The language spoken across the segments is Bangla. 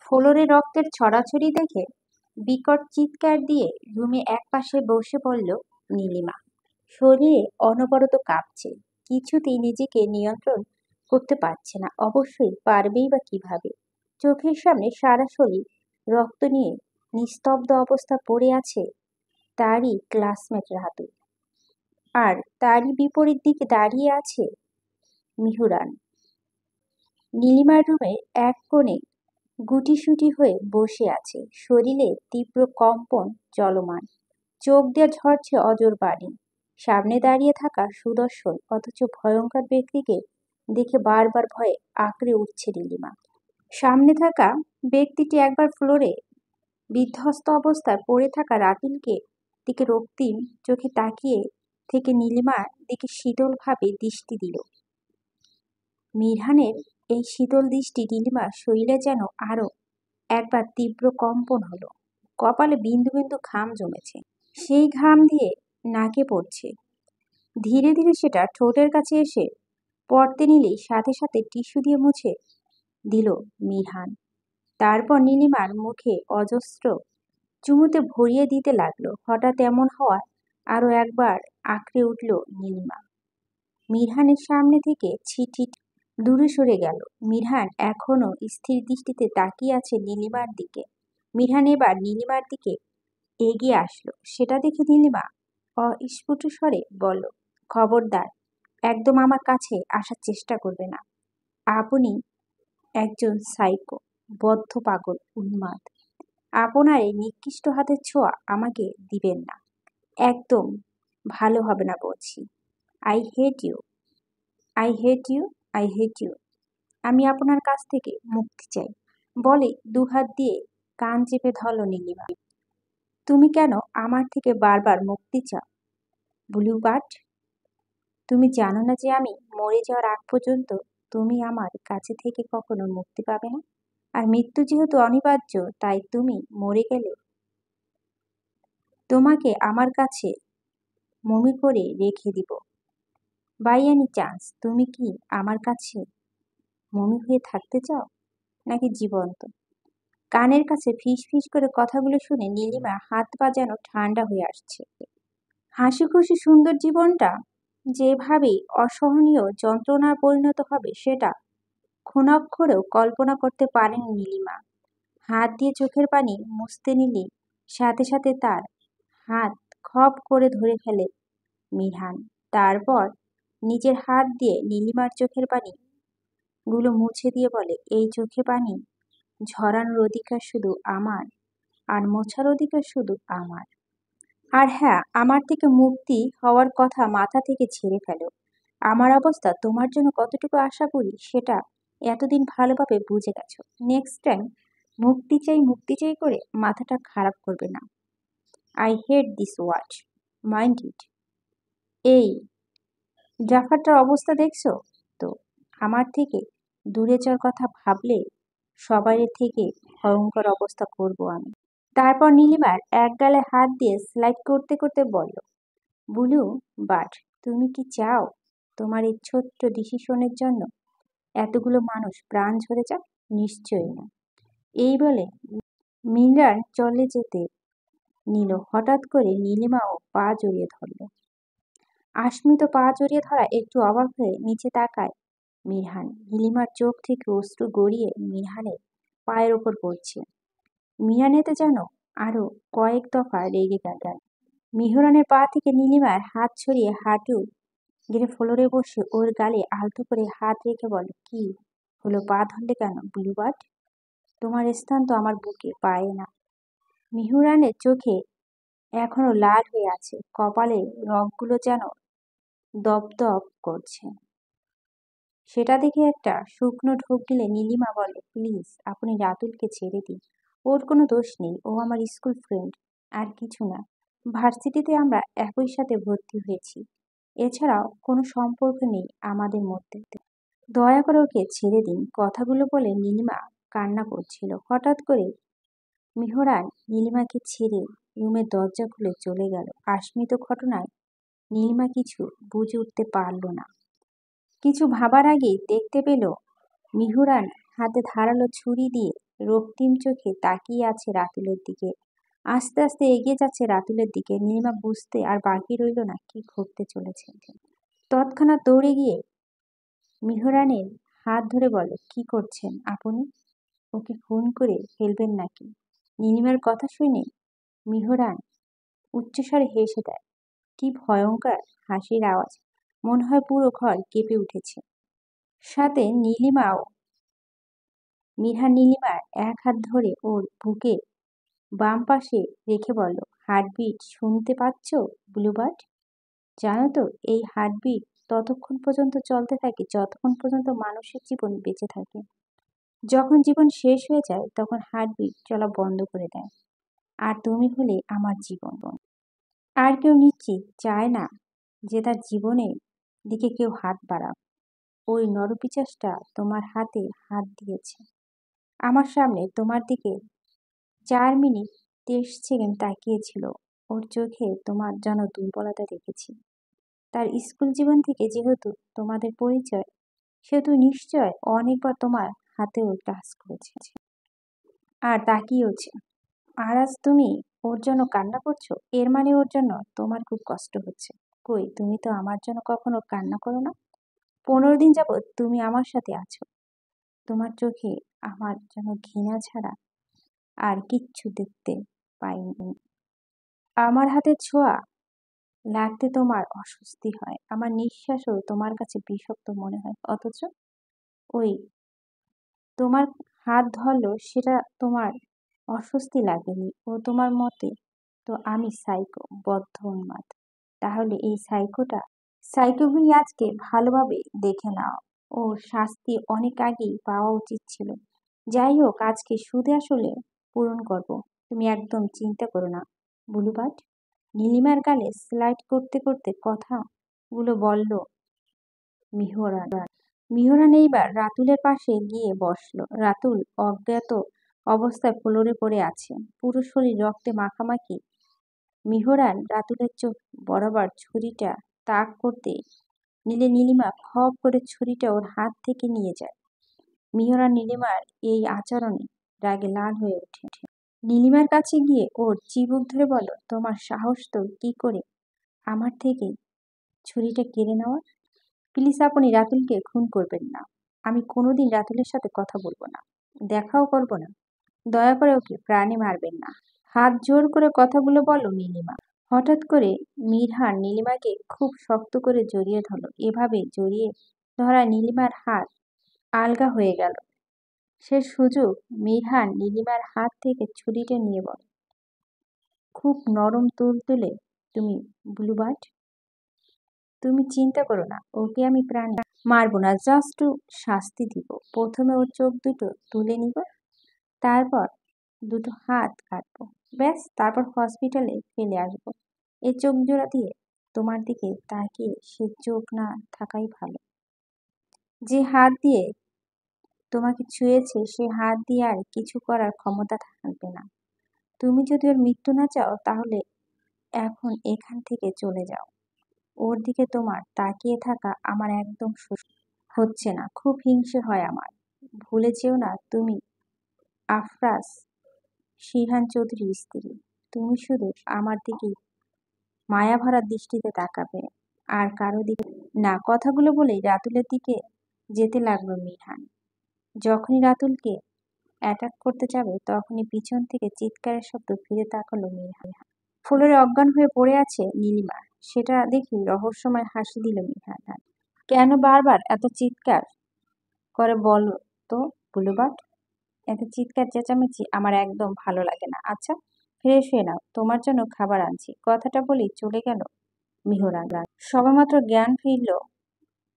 ফ্লোরে রক্তের ছড়াছড়ি দেখে বিকট চিৎকার দিয়ে রুমে একপাশে বসে পড়ল নীলিমা। শরীরে অনবরত কাঁপছে, কিছুতেই নিজেকে নিয়ন্ত্রণ করতে পারছে না। অবশ্যই পারবেই বা কিভাবে? চোখের সামনে সারা শরীর রক্ত নিয়ে নিস্তব্ধ অবস্থা পড়ে আছে তারই ক্লাসমেট রাতুল, আর তারই বিপরীত দিকে দাঁড়িয়ে আছে মিহুরান। নীলিমার রুমের এক কোণে গুটিসুটি হয়ে বসে আছে, শরীরে তীব্র কম্পন চলমান, চোখ দিয়ে ঝরছে অজর পানি। সামনে দাঁড়িয়ে থাকা সুদর্শন অথচ ভয়ঙ্কর ব্যক্তিকে দেখে বারবার ভয়ে আঁকড়ে উঠছে নীলিমা। সামনে থাকা ব্যক্তিটি একবার ফ্লোরে বিধ্বস্ত অবস্থায় পড়ে থাকা রাতুলকে দিকে রক্তিম চোখে তাকিয়ে থেকে নীলিমার দিকে শীতলভাবে দৃষ্টি দিল। মিরহানের এই শীতল দৃষ্টি নীলিমার শরীরে যেন আরো একবার তীব্র কম্পন হলো। কপালে বিন্দু বিন্দু ঘাম জমেছে, সেই ঘাম দিয়ে নাকে পড়ছে। ধীরে ধীরে সেটা ঠোঁটের কাছে এসে পড়তে নিলেই সাথে সাথে টিস্যু দিয়ে মুছে দিল মিরহান। তারপর নীলিমার মুখে অজস্র চুমুতে ভরিয়ে দিতে লাগলো। হঠাৎ এমন হওয়ায় আরো একবার আঁকড়ে উঠল নীলিমা। মিরহানের সামনে থেকে ছিট দূরে সরে গেল। মিরহান এখনো স্থির দৃষ্টিতে তাকিয়ে আছে নীলিমার দিকে। মিরহান এবার নীলিমার দিকে এগিয়ে আসলো। সেটা দেখে নীলিমা অস্ফুট স্বরে বলল, খবরদার, একদম আমার কাছে আসার চেষ্টা করবে না। আপনি একজন সাইকো, বদ্ধ পাগল, উন্মাদ। আপনার এই নিকৃষ্ট হাতের ছোঁয়া আমাকে দিবেন না। একদম ভালো হবে না বলছি। I hate you, I hate you, I hate you. আমি আপনার কাছ থেকে মুক্তি চাই, বলে দুহাত দিয়ে কান চেপে ধরল নীলিমা। তুমি কেন আমার থেকে বারবার মুক্তি চাও ব্লু বার্ড? তুমি জানো না যে আমি মরে যাওয়ার আগ পর্যন্ত তুমি আমার কাছে থেকে কখনো মুক্তি পাবে না? আর মৃত্যু যেহেতু অনিবার্য, তাই তুমি মরে গেলে তোমাকে আমার কাছে মমি করে রেখে দিব। বাই এনি চান্স তুমি কি আমার কাছে মমি হয়ে থাকতে চাও, নাকি জীবন্ত? কানের কাছে ফিস ফিস করে কথাগুলো শুনে নীলিমা হাত পা যেন ঠান্ডা হয়ে আসছে। হাসি খুশি সুন্দর জীবনটা যেভাবে অসহনীয় যন্ত্রণার পরিণত হবে সেটা ক্ষণাক্ষরেও কল্পনা করতে পারেন নীলিমা। হাত দিয়ে চোখের পানি মুছতে নিলে সাথে সাথে তার হাত খপ করে ধরে ফেলে মিরহান। তারপর নিজের হাত দিয়ে নীলিমার চোখের পানি গুলো মুছে দিয়ে বলে, এই চোখে পানি ঝরানোর অধিকার শুধু আমার, আর মোছার অধিকার শুধু আমার। আর হ্যাঁ, আমার থেকে মুক্তি হওয়ার কথা মাথা থেকে ঝেড়ে ফেলো। আমার অবস্থা তোমার জন্য কতটুকু আশা করি সেটা এতদিন ভালোভাবে বুঝে গেছো। নেক্সট টাইম মুক্তি চাই করে মাথাটা খারাপ করবে না। I hate this watch, mind it. এই জাফারটার অবস্থা দেখছো তো? আমার থেকে দূরে যাওয়ার কথা ভাবলে সবার থেকে ভয়ঙ্কর অবস্থা করব আমি। তারপর নীলিমার এক গালে হাত দিয়ে স্লাইড করতে করতে বলল, বুলু বাট, তুমি কি চাও তোমার এই ছোট্ট ডিসিশনের জন্য এতগুলো মানুষ প্রাণ ঝরে যাক? নিশ্চয়ই না। এই বলে মিনরান চলে যেতে নিল। হঠাৎ করে নীলিমাও পা জড়িয়ে ধরল। আশমিত পা জড়িয়ে ধরা একটু অবাক হয়ে নিচে তাকায় মিরহান। নীলিমার চোখ থেকে অশ্রু গড়িয়ে মিরহানের পায়ের ওপর পড়ছে। মিরহান এতে যেন আরো কয়েক দফা রেগে গেল। মিহরানের পা থেকে নীলিমার হাত ছড়িয়ে হাঁটু গেড়ে ফ্লোরে বসে ওর গালে আলতো করে হাত রেখে বলে, কি হলো, পা ধরলে কেন ব্লুবার্ড? তোমার স্থান তো আমার বুকে, পায়ে না। মিহরানের চোখে এখনো লাল হয়ে আছে, কপালে রগগুলো যেন দপদপ করছে। সেটা দেখে একটা শুকনো ঢোক গেলে নীলিমা বলে, প্লিজ আপনি রাতুলকে ছেড়ে দিন। ওর কোনো দোষ নেই, ও আমার স্কুল ফ্রেন্ড, আর কিছু না। ভার্সিটিতে আমরা একই সাথে ভর্তি হয়েছি, এছাড়াও কোনো সম্পর্ক নেই আমাদের মধ্যে। দয়া করে ওকে ছেড়ে দিন। কথাগুলো বলে নীলিমা কান্না করছিল। হঠাৎ করে মিহরান নীলিমাকে ছেড়ে রুমের দরজা খুলে চলে গেল। আশমিত ঘটনায় নীলিমা কিছু বুঝে উঠতে পারল না। কিছু ভাবার আগেই দেখতে পেল মিহরান হাতে ধারালো ছুরি দিয়ে রক্তিম চোখে তাকিয়ে আছে রাতুলের দিকে। আস্তে আস্তে এগিয়ে যাচ্ছে রাতুলের দিকে। নীলিমা বুঝতে আর বাকি রইল না কি ঘটতে চলেছে। তৎক্ষণাৎ দৌড়ে গিয়ে মিহরানের হাত ধরে বলল, কি করছেন আপনি? ওকে খুন করে ফেলবেন নাকি? নীলিমার কথা শুনে মিহরান উচ্চস্বরে হেসে দেয়। কি ভয়ঙ্কর হাসির আওয়াজ! মনে হয় পুরো ঘর কেঁপে উঠেছে। সাথে মিহরান নীলিমার এক হাত ধরে ওর বুকে বাম পাশে রেখে বলল, হার্টবিট শুনতে পাচ্ছ ব্লুবার্ড? জানো তো এই হার্টবিট ততক্ষণ পর্যন্ত চলতে থাকে যতক্ষণ পর্যন্ত মানুষের জীবন বেঁচে থাকে। যখন জীবন শেষ হয়ে যায় তখন হার্টবিট চলা বন্ধ করে দেয়। আর তুমি হলে আমার জীবন। আর কেউ নিশ্চিত চায় না যে তার জীবনের দিকে কেউ হাত বাড়াক। ওই নরপিশাচটা তোমার হাতে হাত দিয়েছে। আমার সামনে তোমার দিকে 4 মিনিট 23 সেকেন্ড তাকিয়েছিল। ওর চোখে তোমার যেন দুর্বলতা দেখেছি। তার স্কুল জীবন থেকে যেহেতু তোমাদের পরিচয়, সেহেতু নিশ্চয় অনেকবার তোমার হাতেও টাচ করেছে আর তাকিয়েওছে। আর আজ তুমি ওর জন্য কান্না করছো? এর মানে ওর জন্য তোমার খুব কষ্ট হচ্ছে। কই, তুমি তো আমার জন্য কখনো কান্না করো না। 15 দিন যাবৎ তুমি আমার সাথে আছো। তোমার চোখে আমার যেন ঘৃণা ছাড়া আর কিচ্ছু দেখতে পাইনি। আমার হাতের ছোঁয়া লাগতে তোমার অস্বস্তি হয়। আমার নিঃশ্বাসও তোমার কাছে বিষাক্ত মনে হয়। অথচ ওই তোমার হাত ধরলো সেটা তোমার অস্বস্তি লাগেনি। ও তোমার মতে তো আমি সাইকো, বদ্ধ উন্মাদ। তাহলে এই সাইকোগুলি আজকে ভালোভাবে দেখে নাও। ওর শাস্তি অনেক আগেই পাওয়া উচিত ছিল। যাই হোক, আজকে সুদে আসলে পূরণ করব। তুমি একদম চিন্তা করো না বুলুবাট। নীলিমার গালে স্লাইড করতে করতে কথাগুলো বলল মিহরান। মিহরান এইবার রাতুলের পাশে গিয়ে বসল। রাতুল অজ্ঞাত অবস্থায় ফ্লোরে পড়ে আছে, পুরো শরীর রক্তে মাখামাখি। মিহরান রাতুলের চোখ বরাবর ছুরিটা তাক করতে নিলে নীলিমা খপ করে ছুরিটা ওর হাত থেকে নিয়ে যায়। মিহরান নীলিমার এই আচরণে রাগে লাল হয়ে ওঠে। নীলিমার কাছে গিয়ে ওর চিবুক ধরে বলল, তোমার সাহস তো কি করে আমার থেকে ছুরিটা কেড়ে নেওয়ার? প্লিজ আপনি রাতুলকে খুন করবেন না। আমি কোনোদিন রাতুলের সাথে কথা বলবো না, দেখাও করব না। দয়া করে ওকে প্রাণে মারবেন না। হাত জোর করে কথাগুলো বলো নীলিমা। হঠাৎ করে মিরহান নীলিমাকে খুব শক্ত করে জড়িয়ে ধরল। এভাবে জড়িয়ে ধরা নীলিমার হাত আলগা হয়ে গেল। সে সুযোগ মিরহান নীলিমার হাত থেকে ছুরিটা নিয়ে বলে, খুব নরম তুলতুলে তুমি ব্লুবার্ড। তুমি চিন্তা করো না, ওকে আমি প্রাণে মারবো না, জাস্ট শাস্তি দিব। প্রথমে ওর চোখ দুটো তুলে নিব, তারপর দুটো হাত কাটবো, ব্যাস। তারপর হসপিটালে ফেলে আসবো। এই চোখ জোড়া দিয়ে তোমার দিকে তাকিয়ে সে চোখ না থাকাই ভালো। যে হাত দিয়ে তোমাকে ছুঁয়েছে সে হাত দিয়ে আর কিছু করার ক্ষমতা থাকবে না। তুমি যদি ওর মৃত্যু না চাও তাহলে এখন এখান থেকে চলে যাও। ওর দিকে তোমার তাকিয়ে থাকা আমার একদম হচ্ছে না। খুব হিংসে হয় আমার। ভুলে যেও না তুমি আফরাজ শিহান চৌধুরীর স্ত্রী। তুমি শুধু আমার দিকেই মায়াভরা দৃষ্টিতে তাকাবে, আর কারো দিকে না। কথাগুলো বলেই রাতুলের দিকে যেতে লাগলো মিরহান। যখনই রাতুলকে অ্যাটাক করতে যাবে তখনই পিছন থেকে চিৎকারের শব্দ। ফিরে তাকালো মিরহান। ফ্লোরে অজ্ঞান হয়ে পড়ে আছে নীলিমা। সেটা দেখে রহস্যময় হাসি দিল মিরহান। কেন বারবার এত চিৎকার করে বলো তো বুলুবাট? এত চিৎকার চেঁচামেচি আমার একদম ভালো লাগে না। আচ্ছা, ফ্রেশ হয়ে নাও, তোমার জন্য খাবার আনছি। কথাটা বলেই চলে গেল মিহরান। সবেমাত্র জ্ঞান ফিরল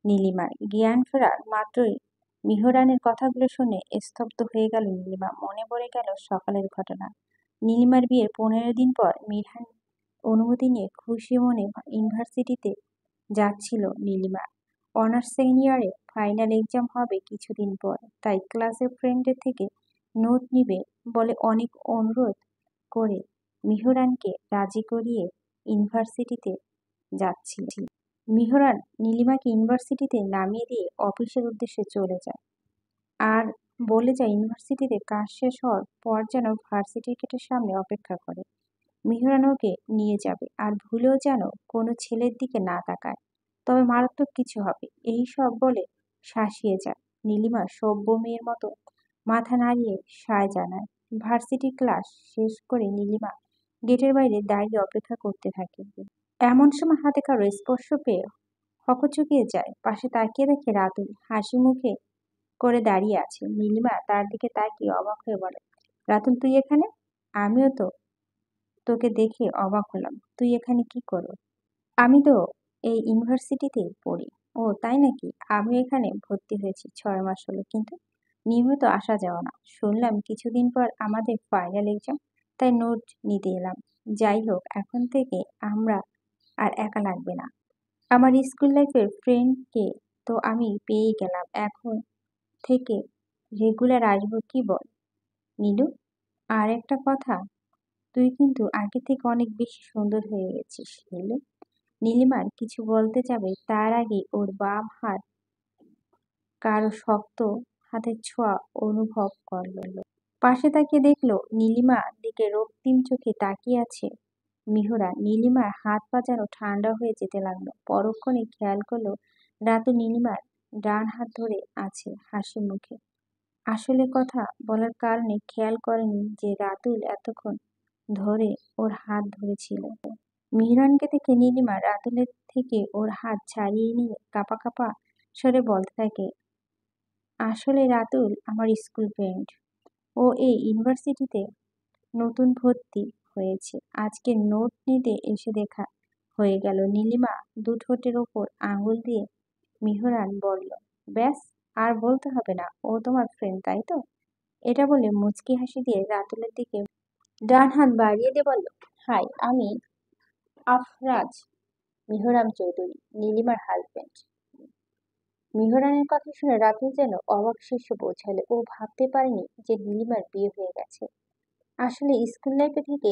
নীলিমার। জ্ঞান ফেরার মাত্রই মিহরানের কথাগুলো শুনে স্তব্ধ হয়ে গেল নীলিমা। মনে পড়ে গেল সকালের ঘটনা। নীলিমার বিয়ের 15 দিন পর মিরহান অনুমতি নিয়ে খুশি মনে ইউনিভার্সিটিতে যাচ্ছিল নীলিমা। অনার্স সেকেন্ড ইয়ারে ফাইনাল এক্সাম হবে কিছুদিন পর, তাই ক্লাসের ফ্রেন্ডের থেকে নোট নিবে বলে অনেক অনুরোধ করে মিহরানকে রাজি করিয়ে ইউনিভার্সিটিতে যাচ্ছিল। মিহরান নীলিমাকে ইউনিভার্সিটিতে নামিয়ে দিয়ে অফিসের উদ্দেশ্যে চলে যায়। আর বলে যায় ইউনিভার্সিটিতে কাজ শেষ হওয়ার পর যেন ভার্সিটি গেটের সামনে অপেক্ষা করে। মিহরান ওকে নিয়ে যাবে আর ভুলেও যেন কোনো ছেলের দিকে না তাকায়, তবে মারাত্মক কিছু হবে এই সব বলে শাসিয়ে যায়। নীলিমা সভ্য মেয়ের মতো মাথা নাড়িয়ে সায় জানায়। ভার্সিটি ক্লাস শেষ করে নীলিমা গেটের বাইরে দাঁড়িয়ে অপেক্ষা করতে থাকে। এমন সময় হাতে কারো স্পর্শ পেয়ে হকচকিয়ে যায়। পাশে তাকিয়ে দেখে রাতুল হাসি মুখে করে দাঁড়িয়ে আছে। নীলিমা তার দিকে তাকিয়ে অবাক হয়ে বলে, রাতুল তুই এখানে? আমিও তো তোকে দেখে অবাক হলাম, তুই এখানে কি করো? আমি তো এই ইউনিভার্সিটিতেই পড়ি। ও তাই নাকি? আমি এখানে ভর্তি হয়েছি 6 মাস হলো, কিন্তু নিয়মিত আসা যাওয়া না। শুনলাম কিছুদিন পর আমাদের ফাইনাল এক্সাম, তাই নোট নিতে এলাম। যাই হোক, এখন থেকে আমরা আর একা লাগবে না। আমার স্কুল লাইফের ফ্রেন্ডকে তো আমি পেয়েই গেলাম, এখন থেকে রেগুলার আসবো, কি বল নীলু? আর একটা কথা, তুই কিন্তু আগে থেকে অনেক বেশি সুন্দর হয়ে গেছিস নীলু। নীলিমার কিছু বলতে যাবে তার আগে ওর বাম হাত কারো শক্ত হাতের ছোঁয়া অনুভব করলো। পাশে তাকিয়ে দেখলো নীলিমার দিকে রক্তিম চোখে তাকিয়ে আছে মিহরা। নীলিমার হাত পা যেন ঠান্ডা হয়ে যেতে লাগলো। পরক্ষণে খেয়াল করলো রাতু নীলিমার ডান হাত ধরে আছে হাসি মুখে। আসলে কথা বলার কারণে খেয়াল করেনি যে রাতুল এতক্ষণ ধরে ওর হাত ধরেছিল। মিহরানকে দেখে নীলিমা রাতুলের থেকে ওর হাত ছাড়িয়ে নিয়ে কাঁপা কাঁপা স্বরে বলতে থাকে, আসলে রাতুল আমার স্কুল ফ্রেন্ড। ও এই ইউনিভার্সিটিতে নতুন ভর্তি হয়েছে। আজকে নোট নিতে এসে দেখা হয়ে গেল। নীলিমা দু ঠোঁটের ওপর আঙুল দিয়ে মিহরান বলল, ব্যাস, আর বলতে হবে না, ও তোমার ফ্রেন্ড তাই তো? এটা বলে মুচকি হাসি দিয়ে রাতুলের দিকে ডান হাত বাড়িয়ে দিয়ে বলল, হাই, আমি আফরাজ মিহরাম চৌধুরী, নীলিমার হাজবেন্ড। মিহরানের কথা শুনে রাতুল যেন অবাক শীর্ষে পৌঁছালো। ও ভাবতে পারেনি যে নীলিমার বিয়ে হয়ে গেছে। আসলে স্কুল লাইফে থেকে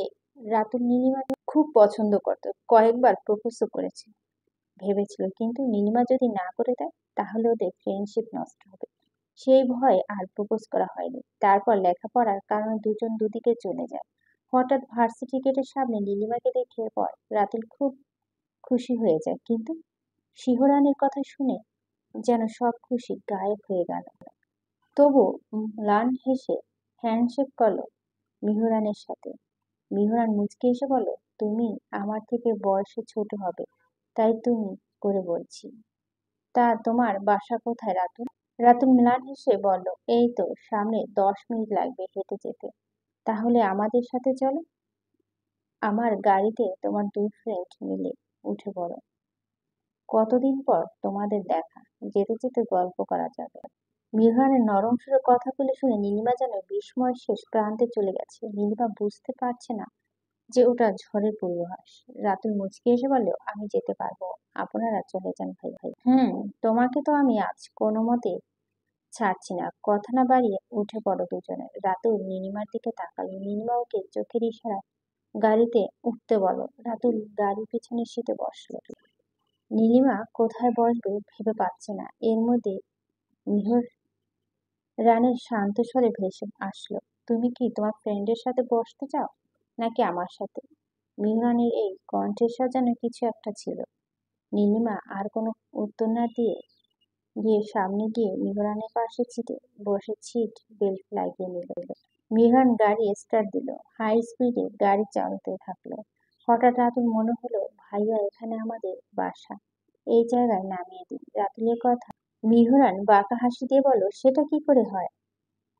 রাতুল নীলিমাকে খুব পছন্দ করত, কয়েকবার প্রপোজও করেছে। ভেবেছিল কিন্তু নীলিমা যদি না করে দেয় তাহলে ওদের ফ্রেন্ডশিপ নষ্ট হবে। সেই ভয়ে আর প্রপোজ করা হয়নি। তারপর লেখাপড়ার কারণে দুজন দুদিকে চলে যায়। হঠাৎ ভার্সিটি গেটের সামনে নীলিমাকে দেখে পর রাতুল খুব খুশি হয়ে যায়, কিন্তু শিহরানের কথা শুনে যেন সব খুশি গায়েব হয়ে গেল। তবু ম্লান হেসে হ্যান্ডশেক করলো মিহরানের সাথে। মিহরান মুচকি এসে বলল, তুমি আমার থেকে বয়সে ছোট হবে, তাই তুমি করে বলছি। তা তোমার বাসা কোথায় রাতুল? রাতুল ম্লান হেসে বলল, এই তো সামনে, 10 মিনিট লাগবে হেঁটে যেতে। তাহলে আমাদের সাথে চলো, আমার গাড়িতে তোমার দুই ফ্রেন্ড মিলে উঠে পড়ো। কতদিন পর তোমাদের দেখা, যেতে যেতে গল্প করা যাবে। মিহরানের নরম সুরে কথাগুলো শুনে নীলিমা যেন বিস্ময়ের শেষ প্রান্তে চলে গেছে। নীলিমা বুঝতে পারছে না যে ওটা ঝড়ের পূর্বাভাস। রাতুল মুচকি এসে বলল, আমি যেতে পারবো, আপনারা চলে যান ভাই ভাই। তোমাকে তো আমি আজ কোনো মতে ছাড়ছি না। কথা না বাড়িয়ে উঠে পড়ো দুজনে। রাতুল নীলিমার দিকে তাকালো। নীলিমা ওকে চোখের ইশারায় গাড়িতে উঠতে বলো। রাতুল গাড়ির পিছনের সিটে বসলো। নীলিমা কোথায় বসবে ভেবে পাচ্ছে না। এর মধ্যে মিহরানের শান্ত স্বরে ভেসে আসলো, তুমি কি তোমার ফ্রেন্ডের সাথে বসতে চাও নাকি আমার সাথে? মিহরানের এই কণ্ঠস্বর যেন কিছু একটা ছিল। নীলিমা আর কোনো উত্তর না দিয়ে গিয়ে সামনে গিয়ে মিহরানের পাশে সিটে বসে সিট বেল্ট লাগিয়ে নিল। মিহরান গাড়ি স্টার্ট দিল। হাই স্পিডে গাড়ি চালাতে থাকলো। হঠাৎ রাতুল মনে হলো, ভাইয়া, এখানে আমাদের বাসা, এই জায়গায় নামিয়ে দিন। রাতুলের কথা মিহরান বাঁকা হাসি দিয়ে বলল, সেটা কি করে হয়?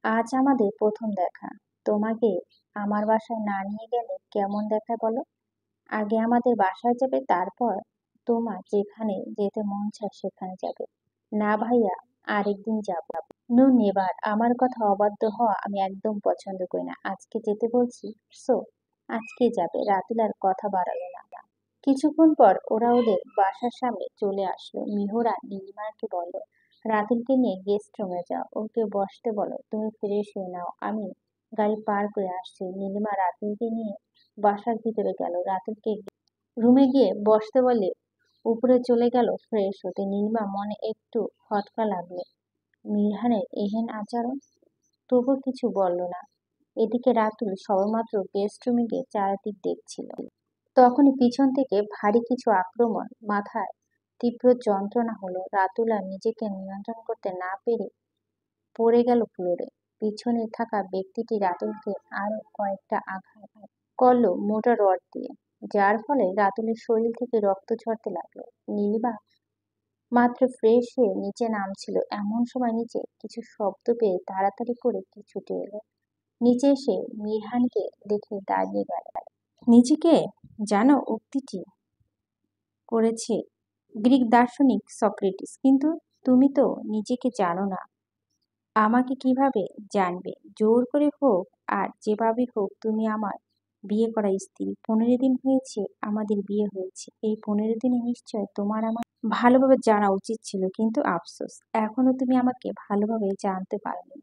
আজ আমাদের প্রথম দেখা, তোমাকে আমার বাসায় না নিয়ে গেলে কেমন দেখায় বলো? আগে আমাদের বাসায় যাবে, তারপর তোমার যেখানে যেতে মন চায় সেখানে যাবে। না ভাইয়া, আরেকদিন যাব। নো নেভার, আমার কথা অবাধ্য হওয়া আমি একদম পছন্দ করি না। আজকে যেতে বলছি, সো আজকে যাবে। রাতুল আর কথা বাড়ালো না। কিছুক্ষণ পর ওরা ওদের বাসার সামনে চলে আসলো। মিহরা নীলিমাকে বলল, রাতুলকে নিয়ে গেস্ট রুমে যাও, ওকে বসতে বলো, তুমি ফ্রেশ হয়ে নাও, আমি গাড়ি পার করে আসছি। নীলিমা রাতুলকে নিয়ে বাসার ভিতরে গেল। রাতুলকে রুমে গিয়ে বসতে বলে উপরে চলে গেল ফ্রেশ হতে। নীলিমা মনে একটু খটকা লাগলো। মিরহানের এহেন আচরণ। তবু কিছু বলল না। এদিকে রাতুল সবেমাত্র গেস্ট রুমে গিয়ে চারিদিক দেখছিল। তখনই পিছন থেকে ভারী কিছু আক্রমণ, মাথায় তীব্র যন্ত্রণা হলো। রাতুল আর নিজেকে নিয়ন্ত্রণ করতে না পেরে পড়ে গেল ফ্লোরে। পিছনে থাকা ব্যক্তিটি রাতুলকে আরো কয়েকটা আঘাত করলো মোটা রড দিয়ে, যার ফলে রাতুলের শরীর থেকে রক্ত ঝরতে লাগলো। নীলিমা মাত্র ফ্রেশ হয়ে নিচে নামছিল, এমন সময় নিচে কিছু শব্দ পেয়ে তাড়াতাড়ি করে ছুটে এলো। নিচে এসে মিরহানকে দেখে দাঁড়িয়ে গেল। নিজেকে জানো উক্তিটি করেছে গ্রিক দার্শনিক সক্রেটিস, কিন্তু তুমি তো নিজেকে জানো না। আমাকে কিভাবে জানবে? জোর করে হোক আর যেভাবে হোক তুমি আমার বিয়ে করা স্ত্রী। 15 দিন হয়েছে আমাদের বিয়ে হয়েছে। এই 15 দিনে নিশ্চয় তোমার আমার ভালোভাবে জানা উচিত ছিল, কিন্তু আফসোস এখনো তুমি আমাকে ভালোভাবে জানতে পারোনি।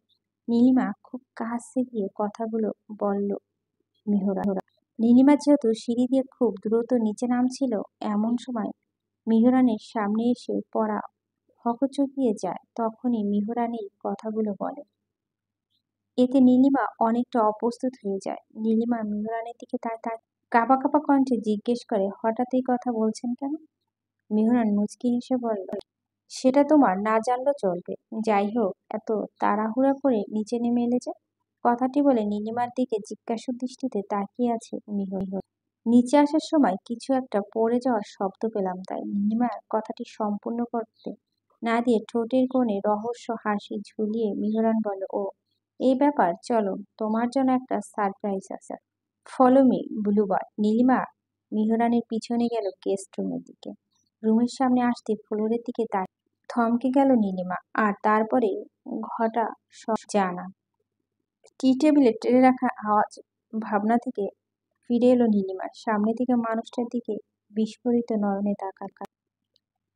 নীলিমা খুব কাছে গিয়ে কথাগুলো বলল মিহরা। নীলিমা যেহেতু সিঁড়ি দিয়ে খুব দ্রুত নিচে নামছিল, এমন সময় মিহরানের সামনে এসে পড়া হকচকিয়ে যায়। তখনই মিহরানের কথাগুলো বলে। এতে নীলিমা অনেকটা অপ্রস্তুত হয়ে যায়। নীলিমা মিহরানের দিকে তার কাঁপা কাঁপা কণ্ঠে জিজ্ঞেস করে, হঠাৎ এই কথা বলছেন কেন? মিহরান মুচকি হেসে বলল, সেটা তোমার না জানলেও চলবে। যাই হোক, এত তাড়াহুড়া করে নিচে নেমে এলে যে? কথাটি বলে নীলিমার দিকে জিজ্ঞাসু দৃষ্টিতে তাকিয়ে আছে মিহর। নিচে আসার সময় কিছু একটা পড়ে যাওয়ার শব্দ পেলাম, তাই। নীলিমার কথাটি সম্পূর্ণ করতে না দিয়ে ঠোঁটের কোণে রহস্য হাসি ঝুলিয়ে মিহরান বলল, ও এই ব্যাপার, চলো তোমার জন্য একটা সারপ্রাইজ আছে। Follow me bluebird. নীলিমা মিহরানের পিছনে গেল গেস্ট রুমের দিকে। রুমের সামনে আসতে ফ্লোরের দিকে থমকে গেল নীলিমা, আর তারপরে ঘটা সব জানা। টি টেবিলে ট্রে রাখা আওয়াজ ভাবনা থেকে ফিরে এলো নীলিমার। সামনে থেকে মানুষটার দিকে বিস্ফোরিত নয়নে তাকাল।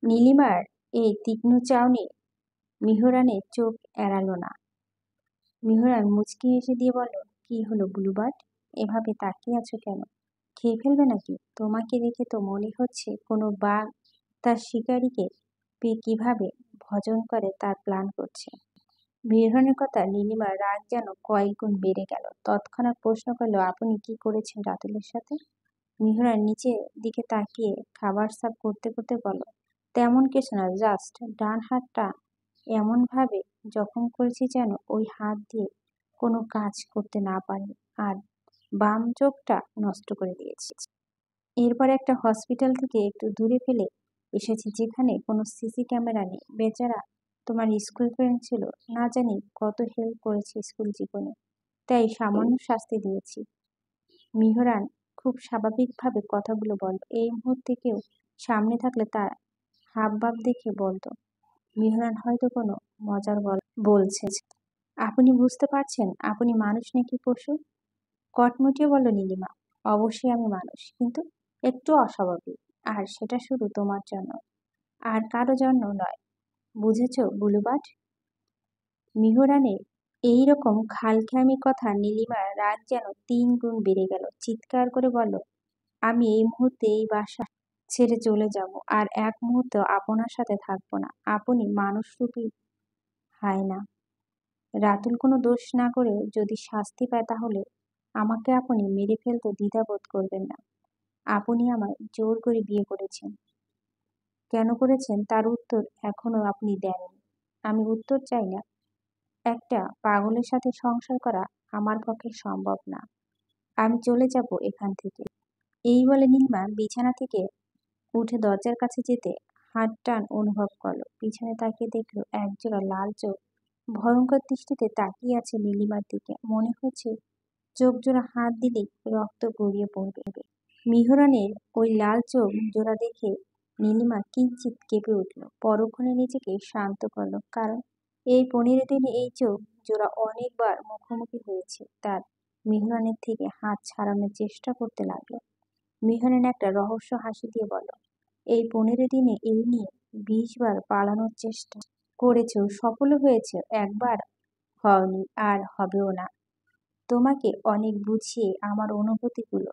নীলিমার এই তীক্ষ্ণ চাউনি মিহরানের চোখ এড়ালো না। মিহরান মুচকি হেসে দিয়ে বলল, কি হলো ব্লুবার্ড, এভাবে তাকিয়ে আছো কেন? খেয়ে ফেলবে নাকি? তোমাকে দেখে তো মনে হচ্ছে কোনো বাঘ তার শিকারীকে পেয়ে কিভাবে ভজন করে তার প্ল্যান করছে। মিহরানের কথা নীলিমার রাগ যেন কয়েক গুণ বেড়ে গেল। তৎক্ষণাৎ প্রশ্ন করল, আপনি কি করেছেন রাতুলের সাথে? মিহরান নিচের দিকে তাকিয়ে খাবার সার্ভ করতে করতে বলল, তেমন কিছু না, জাস্ট ডান হাতটা এমনভাবে জখম করেছি যেন ওই হাত দিয়ে কোনো কাজ করতে না পারি, আর বাম চোখটা নষ্ট করে দিয়েছি। এরপর একটা হসপিটাল থেকে একটু দূরে ফেলে এসেছি, যেখানে কোনো সিসি ক্যামেরা নেই। বেচারা তোমার স্কুল ফ্রেন্ড ছিল, না জানি কত হেল্প করেছে স্কুল জীবনে, তাই সামান্য শাস্তি দিয়েছি। মিহরান খুব স্বাভাবিকভাবে কথাগুলো বলল। এই মুহূর্তে কেউ সামনে থাকলে তার হাবভাব দেখে বলতো, মিহরান হয়তো কোনো মজার বলছে। আপনি বুঝতে পারছেন আপনি মানুষ নাকি পশু? কটমটিয়ে বলল নীলিমা, অবশ্যই আমি মানুষ, কিন্তু একটু অস্বাভাবিক, আর সেটা শুধু তোমার জন্য, আর কারো জন্য নয়। বুঝেছ বুলুবাট? মিহরানের এইরকম খালখেয়ামি কথা নীলিমার রাগ যেন 3 গুণ বেড়ে গেল। চিৎকার করে বলল, আমি এই মুহূর্তে এই বাসা ছেড়ে চলে যাব, আর এক মুহূর্ত আপনার সাথে থাকবো না। আপনি মানুষরূপী হায়না। রাতুল কোনো দোষ না করে যদি শাস্তি পায়, তাহলে আমাকে আপনি মেরে ফেলতে দ্বিধাবোধ করবেন না। আপনি আমায় জোর করে বিয়ে করেছেন। কেন করেছেন তার উত্তর এখনো আপনি দেননি। আমি উত্তর চাই না। একটা পাগলের সাথে সংসার করা আমার পক্ষে সম্ভব না। আমি চলে যাব এখান থেকে। এই বলে নীলিমা বিছানা থেকে উঠে দরজার কাছে যেতে হাত টান অনুভব করলো। পিছনে তাকিয়ে দেখলো একজোড়া লাল চোখ ভয়ঙ্কর দৃষ্টিতে তাকিয়ে আছে নীলিমার দিকে। মনে হচ্ছে চোখ জোড়া হাত দিলেই রক্ত গড়িয়ে পড়বে। মিহরানের ওই লাল চোখ জোড়া দেখে নীলিমা কিঞ্চিত কেঁপে উঠল। পরক্ষণে নিজেকে শান্ত করলো, কারণ এই 15 দিনে এই চোখ জোড়া অনেকবার মুখোমুখি হয়েছে। তার মিহরানের থেকে হাত ছাড়ানোর চেষ্টা করতে লাগলো। মিহরান একটা রহস্য হাসি দিয়ে বলল, এই 15 দিনে এই নিয়ে 20 বার পালানোর চেষ্টা করেছ, সফল হয়েছে একবার হওনি, আর হবেও না। তোমাকে অনেক বুঝিয়ে আমার অনুভূতিগুলো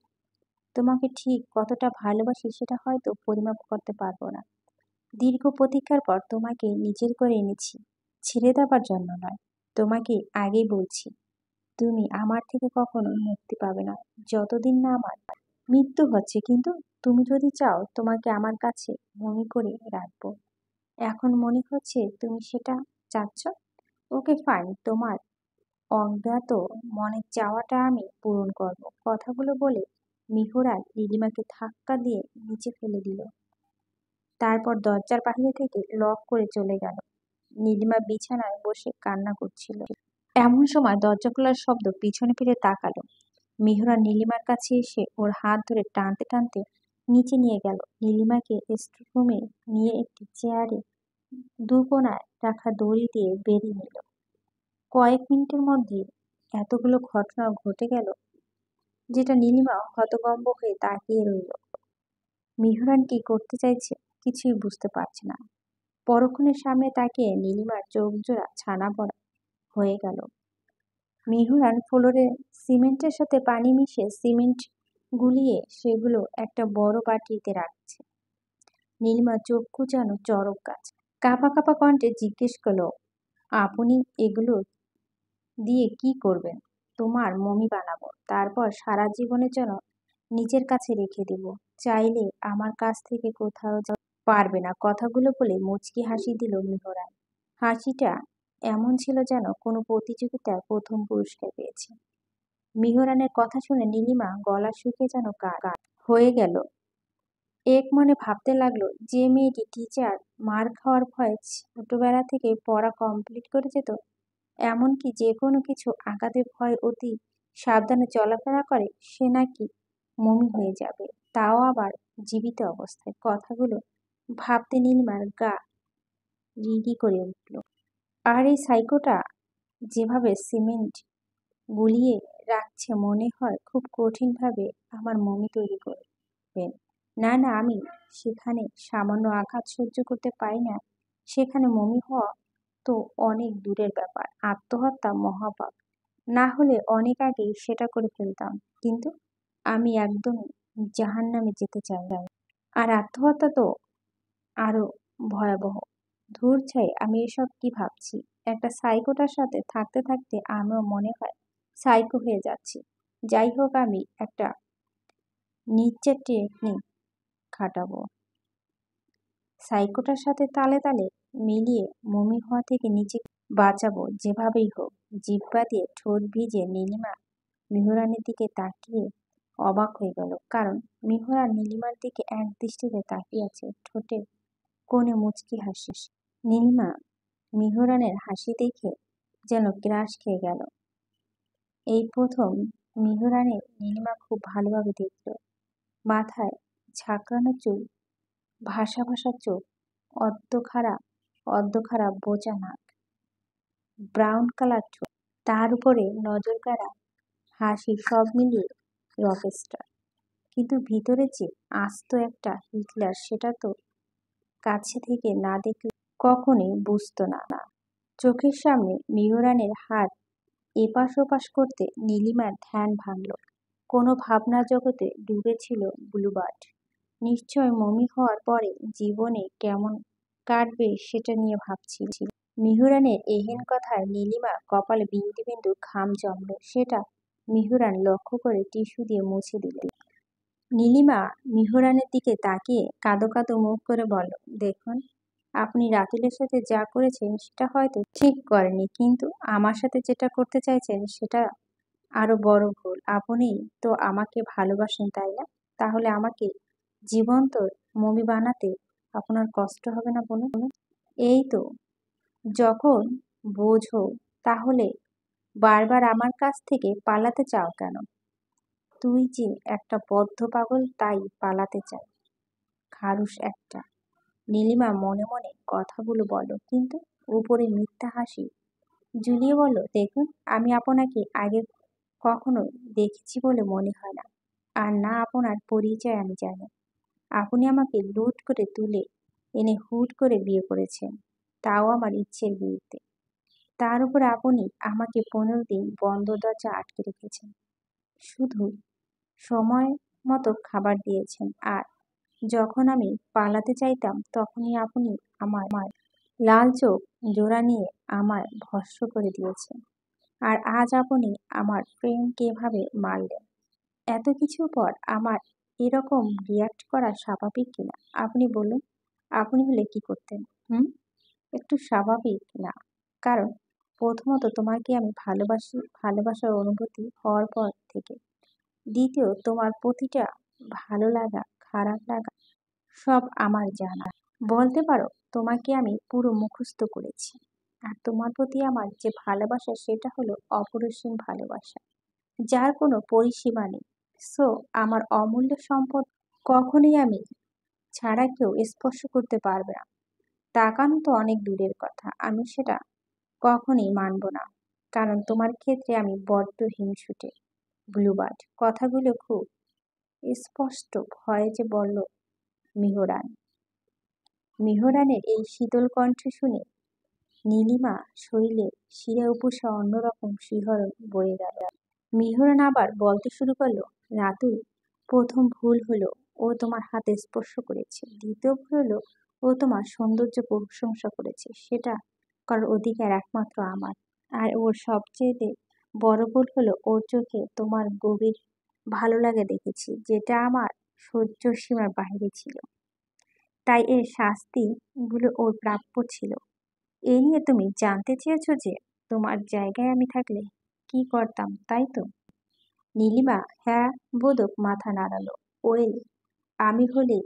তোমাকে ঠিক কতটা ভালোবাসি সেটা হয়তো পরিমাপ করতে পারবো না। দীর্ঘ প্রতীক্ষার পর তোমাকে নিজের করে এনেছি, ছেড়ে দেবার জন্য নয়। তোমাকে আগেই বলছি, তুমি আমার থেকে কখনো মুক্তি পাবে না যতদিন না আমার মৃত্যু হচ্ছে। কিন্তু তুমি যদি চাও তোমাকে আমার কাছে মনে করে রাখবো। এখন মনে হচ্ছে তুমি সেটা চাচ্ছ। ওকে ফাইন, তোমার অজ্ঞাত মনের চাওয়াটা আমি পূরণ করব। কথাগুলো বলে মিহরান নীলিমাকে ধাক্কা দিয়ে নিচে ফেলে দিল। তারপর দরজার বাইরে থেকে লক করে চলে গেল। নীলিমা বিছানায় বসে কান্না করছিল। এমন সময় দরজা খোলার শব্দ, পিছনে ফিরে তাকালো। মিহরান নীলিমার কাছে এসে ওর হাত ধরে টানতে টানতে নিচে নিয়ে গেল। নীলিমাকে স্টোররুমে নিয়ে একটি চেয়ারে দুকোনায় রাখা দড়ি দিয়ে বেঁধে নিল। কয়েক মিনিটের মধ্যে এতগুলো ঘটনা ঘটে গেল, যেটা নীলিমা হতভম্ব হয়ে তাকিয়ে রইল। মিহরান কি করতে চাইছে কিছুই বুঝতে পারছে না। পরক্ষণের সামনে তাকিয়ে নীলিমার চোখ জোড়া ছানা বড়া হয়ে গেল। মিহরান ফ্লোরে সিমেন্টের সাথে পানি মিশিয়ে সিমেন্ট গুলিয়ে সেগুলো একটা বড় বাটিতে রাখছে। নীলিমা চোখ কুচানো চড়ক গাছ। কাঁপা কাঁপা কণ্ঠে জিজ্ঞেস করলো, আপনি এগুলো দিয়ে কি করবেন? তোমার মমি বানাবো, তারপর সারা জীবনের জন্য নিজের কাছে রেখে দেব। চাইলে আমার কাছ থেকে কোথাও পারবে না। কথাগুলো বলে মুচকি হাসি দিল মিহরান। হাসিটা এমন ছিল যেন কোনো প্রতিযোগিতায় প্রথম পুরস্কার পেয়েছে। মিহরানের কথা শুনে নীলিমা গলা শুকিয়ে যেন কাঠ হয়ে গেল। এক মনে ভাবতে লাগলো, যে মেয়েটি টিচার মার খাওয়ার ভয়ে ছোটবেলা থেকে পড়া কমপ্লিট করে যেত, এমনকি যে কোনো কিছু আঘাতে ভয় অতি সাবধানে চলাফেরা করে, সে নাকি মমি হয়ে যাবে, তাও আবার জীবিত অবস্থায়। কথাগুলো ভাবতে নীলিমার গা রিডি করে উঠল। আর এই সাইকোটা যেভাবে সিমেন্ট গুলিয়ে রাখছে, মনে হয় খুব কঠিনভাবে আমার মমি তৈরি করবেন। না না, আমি সেখানে সামান্য আঘাত সহ্য করতে পারি না, সেখানে মমি হওয়া তো অনেক দূরের ব্যাপার। আত্মহত্যা মহাপাপ, না হলে অনেক আগেই সেটা করে ফেলতাম। কিন্তু আমি একদম জাহান্নামে যেতে চাই। আর আত্মহত্যা তো আরো ভয়াবহ। ধুর ছাই, আমি এসব কি ভাবছি? একটা সাইকোটার সাথে থাকতে থাকতে আমিও মনে হয় সাইকো হয়ে যাচ্ছি। যাই হোক, আমি একটা নির্জার টেকনিক খাটাবো, সাইকোটার সাথে তালে তালে মিলিয়ে মমি হওয়া থেকে নিজেকে বাঁচাবো যেভাবেই হোক। জিহ্বা দিয়ে ঠোঁট ভিজে নীলিমা মিহরানের দিকে তাকিয়ে অবাক হয়ে গেল, কারণ মিহরান নীলিমার দিকে এক দৃষ্টিতে তাকিয়ে আছে, ঠোঁটে কোণে মুচকি হাসি। নীলিমা মিহরানের হাসি দেখে যেন ক্রাশ খেয়ে গেল। এই প্রথম মিহরানের নীলিমা খুব ভালোভাবে দেখল। মাথায় ঝাঁকড়ানো চুল, ভাসা ভাসা চোখ, অর্ধখাড়া বোচা নাক, ব্রাউন কালার ঠোঁট, তার উপরে নজর কাড়া হাসি, সব মিলিয়ে রকস্টার। কিন্তু ভিতরে যে আস্ত একটা হিটলার, সেটা তো কাছে থেকে না দেখলে কখনোই বুঝতো না। চোখের সামনে মিহরানের হাত এপাশ ওপাশ করতে নীলিমার ধ্যান ভাঙল। কোনো ভাবনা জগতে ডুবে ছিল ব্লুবার্ড। নিশ্চয় মমি হওয়ার পরে জীবনে কেমন কাটবে সেটা নিয়ে ভাবছিল। মিহরানের এহেন কথায় নীলিমা কপালে বিন্দু বিন্দু ঘাম জমল। সেটা মিহরান লক্ষ্য করে টিস্যু দিয়ে মুছে দিল। নীলিমা মিহরানের দিকে তাকিয়ে কাঁদো কাঁদো মুখ করে বলল, দেখুন, আপনি রাতুলের সাথে যা করেছেন সেটা হয়তো ঠিক করেননি, কিন্তু আমার সাথে যেটা করতে চাইছেন সেটা আরো বড় ভুল। আপনি তো আমাকে ভালোবাসেন, তাই না? তাহলে আমাকে জীবন্ত মমি বানাতে আপনার কষ্ট হবে না বলুন? এই তো, যখন বোঝো তাহলে বারবার আমার কাছ থেকে পালাতে চাও কেন? তুই যে একটা বদ্ধ পাগল, তাই পালাতে চাই, খারুস একটা। নীলিমা মনে মনে কথাগুলো বলল, কিন্তু উপরে মিথ্যা হাসি ঝুলিয়ে বলল, দেখুন, আমি আপনাকে আগে কখনো দেখেছি বলে মনে হয় না, আর না আপনার পরিচয় আমি জানি। আপনি আমাকে লুট করে তুলে এনে হুট করে বিয়ে করেছেন, তাও আমার ইচ্ছের বিরুদ্ধে। তার উপর আপনি আমাকে 15 দিন বন্ধ দরজা আটকে রেখেছেন, শুধু সময় মতো খাবার দিয়েছেন, আর যখন আমি পালাতে চাইতাম তখনই আপনি আমার লাল চোখ জোড়া নিয়ে আমায় ভস্ম করে দিয়েছে। আর আজ আপনি আমার প্রেমকে এভাবে মারলেন। এত কিছুর পর আমার এরকম রিয়াক্ট করা স্বাভাবিক কিনা আপনি বলুন। আপনি হলে কি করতেন? হুম? একটু স্বাভাবিক না। কারণ প্রথমত তোমাকে আমি ভালোবাসি, ভালোবাসার অনুভূতি হওয়ার পর থেকে। দ্বিতীয়, তোমার প্রতিটা ভালো লাগা, খারাপ লাগা সব আমার জানা। বলতে পারো তোমাকে আমি পুরো মুখস্থ করেছি। আর তোমার প্রতি আমার যে ভালোবাসা সেটা হলো অপরিসীম ভালোবাসা, যার কোনো পরিসীমা নেই। সো আমার অমূল্য সম্পদ কখনোই আমি ছাড়া কেউ স্পর্শ করতে পারবে না। তাকানো তো অনেক দূরের কথা, আমি সেটা কখনোই মানব না। কারণ তোমার ক্ষেত্রে আমি বড্ড হিংসুটে ব্লুবার্ড। কথাগুলো খুব স্পষ্ট ভয়ে যে বলল মিহরান। মিহরানের এই শীতল কণ্ঠ শুনে নীলিমা শৈলে শিরা উপসা অন্যরকম শিহরণ বয়ে গেল। মিহরান আবার বলতে শুরু করলো, রাতুল, প্রথম ভুল হলো ও তোমার হাতে স্পর্শ করেছে। দ্বিতীয় ভুল হলো ও তোমার সৌন্দর্য প্রশংসা করেছে। সেটা করার অধিকার একমাত্র আমার। আর ওর সবচেয়ে বড় ভুল হলো ওর চোখে তোমার গভীর ভালো লাগে দেখেছি, যেটা আমার সহ্য সীমার বাইরে ছিল। তাই এর শাস্তি গুলো ওর প্রাপ্য ছিল। এই নিয়ে তুমি জানতে চেয়েছো যে তোমার জায়গায় আমি থাকলে কি করতাম, তাই তো? নীলিমা হ্যাঁ বোধক মাথা নাড়ালো। ওয়েল, আমি হলে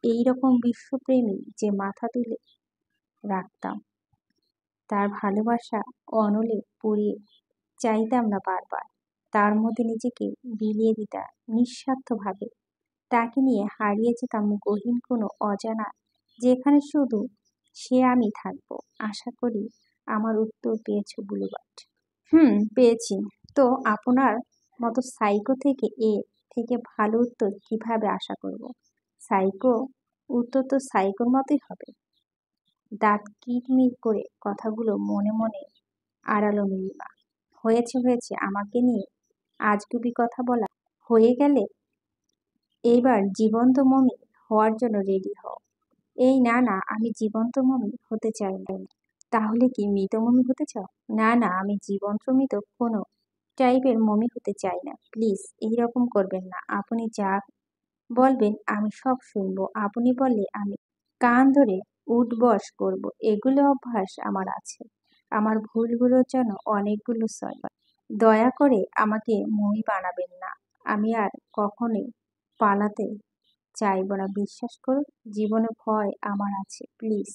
এইরকম বিশ্বপ্রেমী যে মাথা তুলে রাখতাম। তার ভালোবাসা অনলে পুড়িয়ে চাইতাম না বারবার। তার মধ্যে নিজেকে বিলিয়ে দিতাম নিঃস্বার্থভাবে। তাকে নিয়ে হারিয়ে যেতাম গহীন কোনো অজানা, যেখানে শুধু সে আমি থাকবো। আশা করি আমার উত্তর পেয়েছো বুলুবার্ড। পেয়েছি। তো আপনার মতো সাইকো থেকে থেকে ভালো উত্তর কিভাবে আশা করব? সাইকো উত্তর তো সাইকোর মতোই হবে। দাঁত কিরমির করে কথাগুলো মনে মনে আড়ালো নীলিমা। হয়েছে হয়েছে, আমাকে নিয়ে আজগুবি কথা বলা হয়ে গেলে এইবার জীবন্ত মমি হওয়ার জন্য রেডি হও। এই না না, আমি জীবন্ত মমি হতে চাই না। তাহলে কি মৃত মমি হতে চাও? না না, আমি জীবন্ত মৃত কোনো টাইপের মমি হতে চাই না। প্লিজ এইরকম করবেন না। আপনি যা বলবেন আমি সব শুনবো। আপনি বললে আমি কান ধরে উঠবস করব। এগুলো অভ্যাস আমার আছে। আমার ভুলগুলোর জন্য অনেকগুলো সরি। দয়া করে আমাকে মমি বানাবেন না। আমি আর কখনোই পালাতে চাইব না, বিশ্বাস করুন। জীবনে ভয় আমার আছে। Please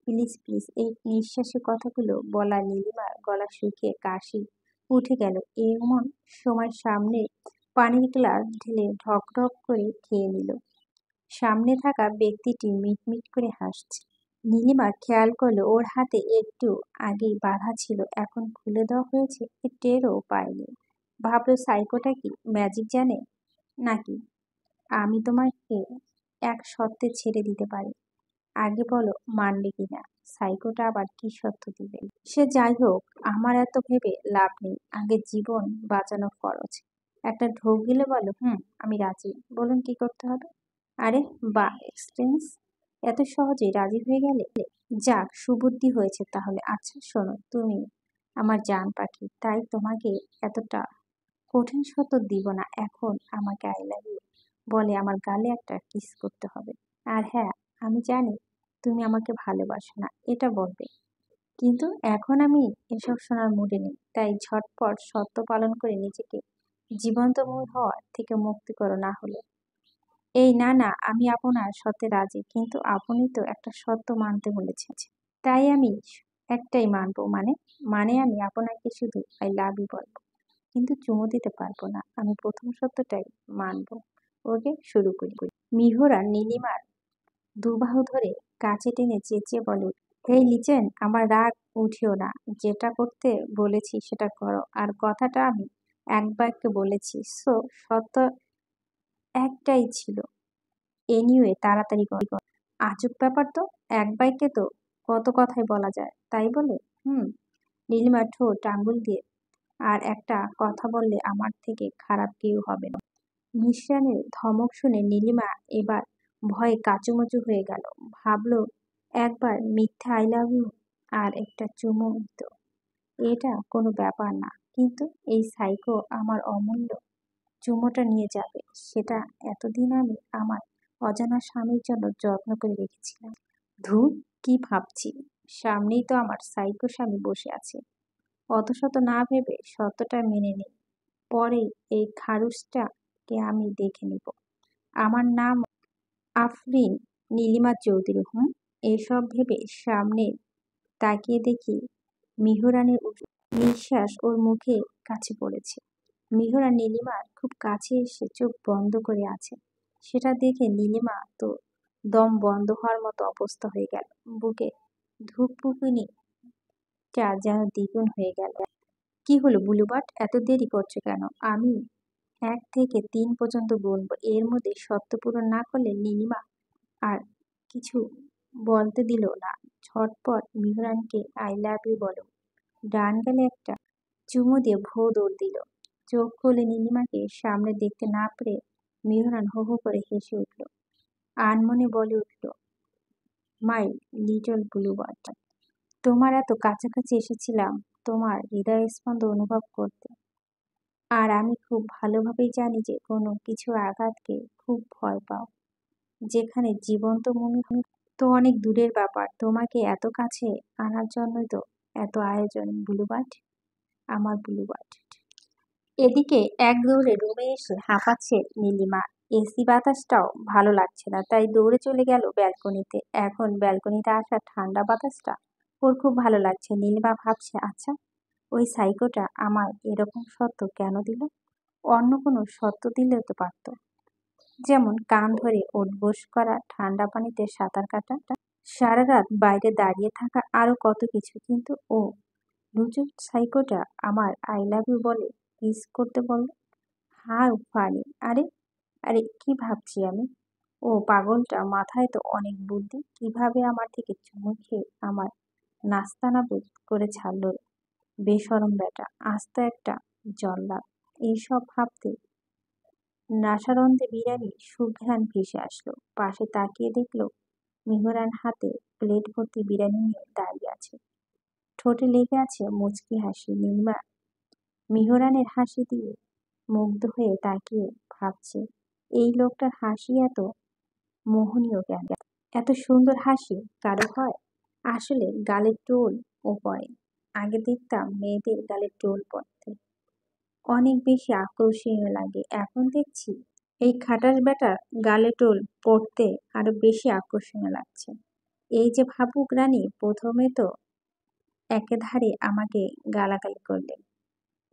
please please. এই নিঃশ্বাসের কথাগুলো বলা নীলিমার গলা শুকিয়ে কাশি উঠে গেল। এমন সময় সামনে পানির গ্লাস ঢেলে ঢক ঢক করে খেয়ে নিল। সামনে থাকা ব্যক্তিটি মিটমিট করে হাসছে। নীলিমা খেয়াল করলো ওর হাতে একটু আগেই বাঁধা ছিল, এখন খুলে দেওয়া হয়েছে, এ টেরও পায়নি। ভাবলো সাইকোটা কি ম্যাজিক জানে নাকি? আমি তোমাকে এক শর্তে ছেড়ে দিতে পারি, আগে বলো মানবে কিনা। সাইকোটা আবার কি শর্ত দিবে? সে যাই হোক, আমার এত ভেবে লাভ নেই, আগে জীবন বাঁচানো ফরজ। একটা ঢোক গিলে বলো আমি রাজি। বলুন কি করতে হবে? আরে বা এক্সটেন্স, এত সহজে রাজি হয়ে গেলে? যাক, সুবুদ্ধি হয়েছে তাহলে। আচ্ছা শোনো, তুমি আমার জান পাখি, তাই তোমাকে এতটা কঠিন শর্ত দিব না। এখন আমাকে আই লাভ ইউ বলে আমার গালে একটা কিস করতে হবে। আর হ্যাঁ, আমি জানি তুমি আমাকে ভালোবাসো না, এটা বলবে। কিন্তু এখন আমি এসব শোনার মুডে নেই। তাই ঝটপট শর্ত পালন করে নিজেকে জীবন্ত মূল হওয়া থেকে মুক্তি করো, না হলে। এই না না, আমি আপনার শর্তে রাজি, কিন্তু আপনি তো একটা শর্ত মানতে বলেছেন। তাই আমি একটাই মানবো। মানে? মানে আমি আপনাকে শুধু আই লাভ ইউ বলবো, কিন্তু চুমু দিতে পারবো না। আমি প্রথম সত্যটাই মানবো। ওকে, শুরু করি। মিহরা নীলিমার দুবাহু ধরে কাছে টেনে চেঁচিয়ে বলে, এই লিচেন, আমার রাগ উঠিও না। যেটা করতে বলেছি সেটা করো। আর কথাটা আমি এক বাক্যে বলেছি, সো সত্য একটাই ছিল। এনিওয়ে, তাড়াতাড়ি কর। আজব ব্যাপার তো, এক বাক্যে তো কত কথাই বলা যায়, তাই বলে? নীলিমা ঠোঁট আঙ্গুল দিয়ে, আর একটা কথা বললে আমার থেকে খারাপ কেউ হবে না। মিশ্রানের ধমক শুনে নীলিমা এবার ভয়ে কাঁচুমাচু হয়ে গেল। ভাবলো একবার মিথ্যা আই লাভ ইউ আর একটা চুমু দিত, এটা কোনো ব্যাপার না, কিন্তু এই সাইকো আমার অমূল্য চুমোটা নিয়ে যাবে, সেটা এতদিন আমি আমার অজানা স্বামীর জন্য যত্ন করে রেখেছিলাম। ধুর, কি ভাবছি, সামনেই তো আমার সাইকো স্বামী বসে আছে। অত শত না ভেবে সত্যটা মেনে নেই, পরে এই খারুসটাকে আমি দেখে নিব। আমার নাম আফরিন নীলিমা চৌধুরী। এইসব ভেবে সামনে তাকিয়ে দেখি মিহরানের নিঃশ্বাস ওর মুখে কাছে পড়েছে। মিহরা নীলিমার খুব কাছে এসে চোখ বন্ধ করে আছে। সেটা দেখে নীলিমা তো দম বন্ধ হওয়ার মতো অবস্থা হয়ে গেল। বুকে ধুকপুকুনিটা যেন দ্বিগুণ হয়ে গেল। কি হলো বুলুবাট, এত দেরি করছো কেন? আমি 1 থেকে 3 পর্যন্ত গুনবো, এর মধ্যে সত্য পূরণ না করলে নীলিমা আর কিছু বলতে দিল না। ঝটপট মিহরানকে আই লাভ ইউ বলো। ডান গালে একটা চুমু দিয়ে ভো দৌড় দিল। চোখ খুলে নীলিমাকে সামনে দেখতে না পেরে মিহরান হো হো করে হেসে উঠল। আনমনে বলে উঠল, মাই লিটল ব্লুবার্ড, তোমার এত কাছাকাছি এসেছিলাম তোমার হৃদয় স্পন্দন অনুভব করতে। আর আমি খুব ভালোভাবেই জানি যে কোনো কিছু আঘাতকে খুব ভয় পাও, যেখানে জীবন্ত মনে তো অনেক দূরের ব্যাপার। তোমাকে এত কাছে আনার জন্যই তো এত আয়োজন ব্লুবার্ড, আমার ব্লুবার্ড। এদিকে এক দৌড়ে রুমে এসে হাঁপাচ্ছে নীলিমা। এসি বাতাসটাও ভালো লাগছে না, তাই দৌড়ে চলে গেল ব্যালকনিতে। এখন ব্যালকনিতে আসা ঠান্ডা বাতাসটা ওর খুব ভালো লাগছে। নীলিমা ভাবছে, আচ্ছা ওই সাইকোটা আমার এরকম সত্য কেন দিল? অন্য কোনো সত্য দিলেও তো পারত, যেমন কান ধরে ওঠবোস করা, ঠান্ডা পানিতে সাঁতার কাটা, সারা রাত বাইরে দাঁড়িয়ে থাকা, আরো কত কিছু। কিন্তু ও লুচু সাইকোটা আমার আই লাভ ইউ বলে কিস করতে বলল। How funny! আরে আরে কি ভাবছি আমি? ও পাগলটা মাথায় তো অনেক বুদ্ধি, কিভাবে আমার থেকে চুমু খেয়ে আমার নাস্তানাবুদ করে ছাড়লো রে। বেশরম বেটা, আস্ত একটা জল্লাদ। এইসব ভাবতে নাসারন্ধে বিরিয়ানির সুঘ্রাণ ভেসে আসলো। পাশে তাকিয়ে দেখলো মিহরান হাতে প্লেট ভর্তি বিরিয়ানি নিয়ে দাঁড়িয়ে আছে। ঠোঁটে লেগে আছে মুচকি হাসি। নীলিমা মিহরানের হাসি দিয়ে মুগ্ধ হয়ে তাকিয়ে ভাবছে, এই লোকটার হাসি এত মোহনীয় কেন? এত সুন্দর হাসি কারো হয়? আসলে গালের টোল ও পড়ে। আগে দেখতাম মেয়েদের গালের টোল পড়তে অনেক বেশি আকর্ষণীয় লাগে, এখন দেখছি এই খাটাস বেটার গালে টোল পড়তে আরো বেশি আকর্ষণীয় লাগছে। এই যে ভাবুক রানী, প্রথমে তো একেধারে আমাকে গালাগালি করলেন,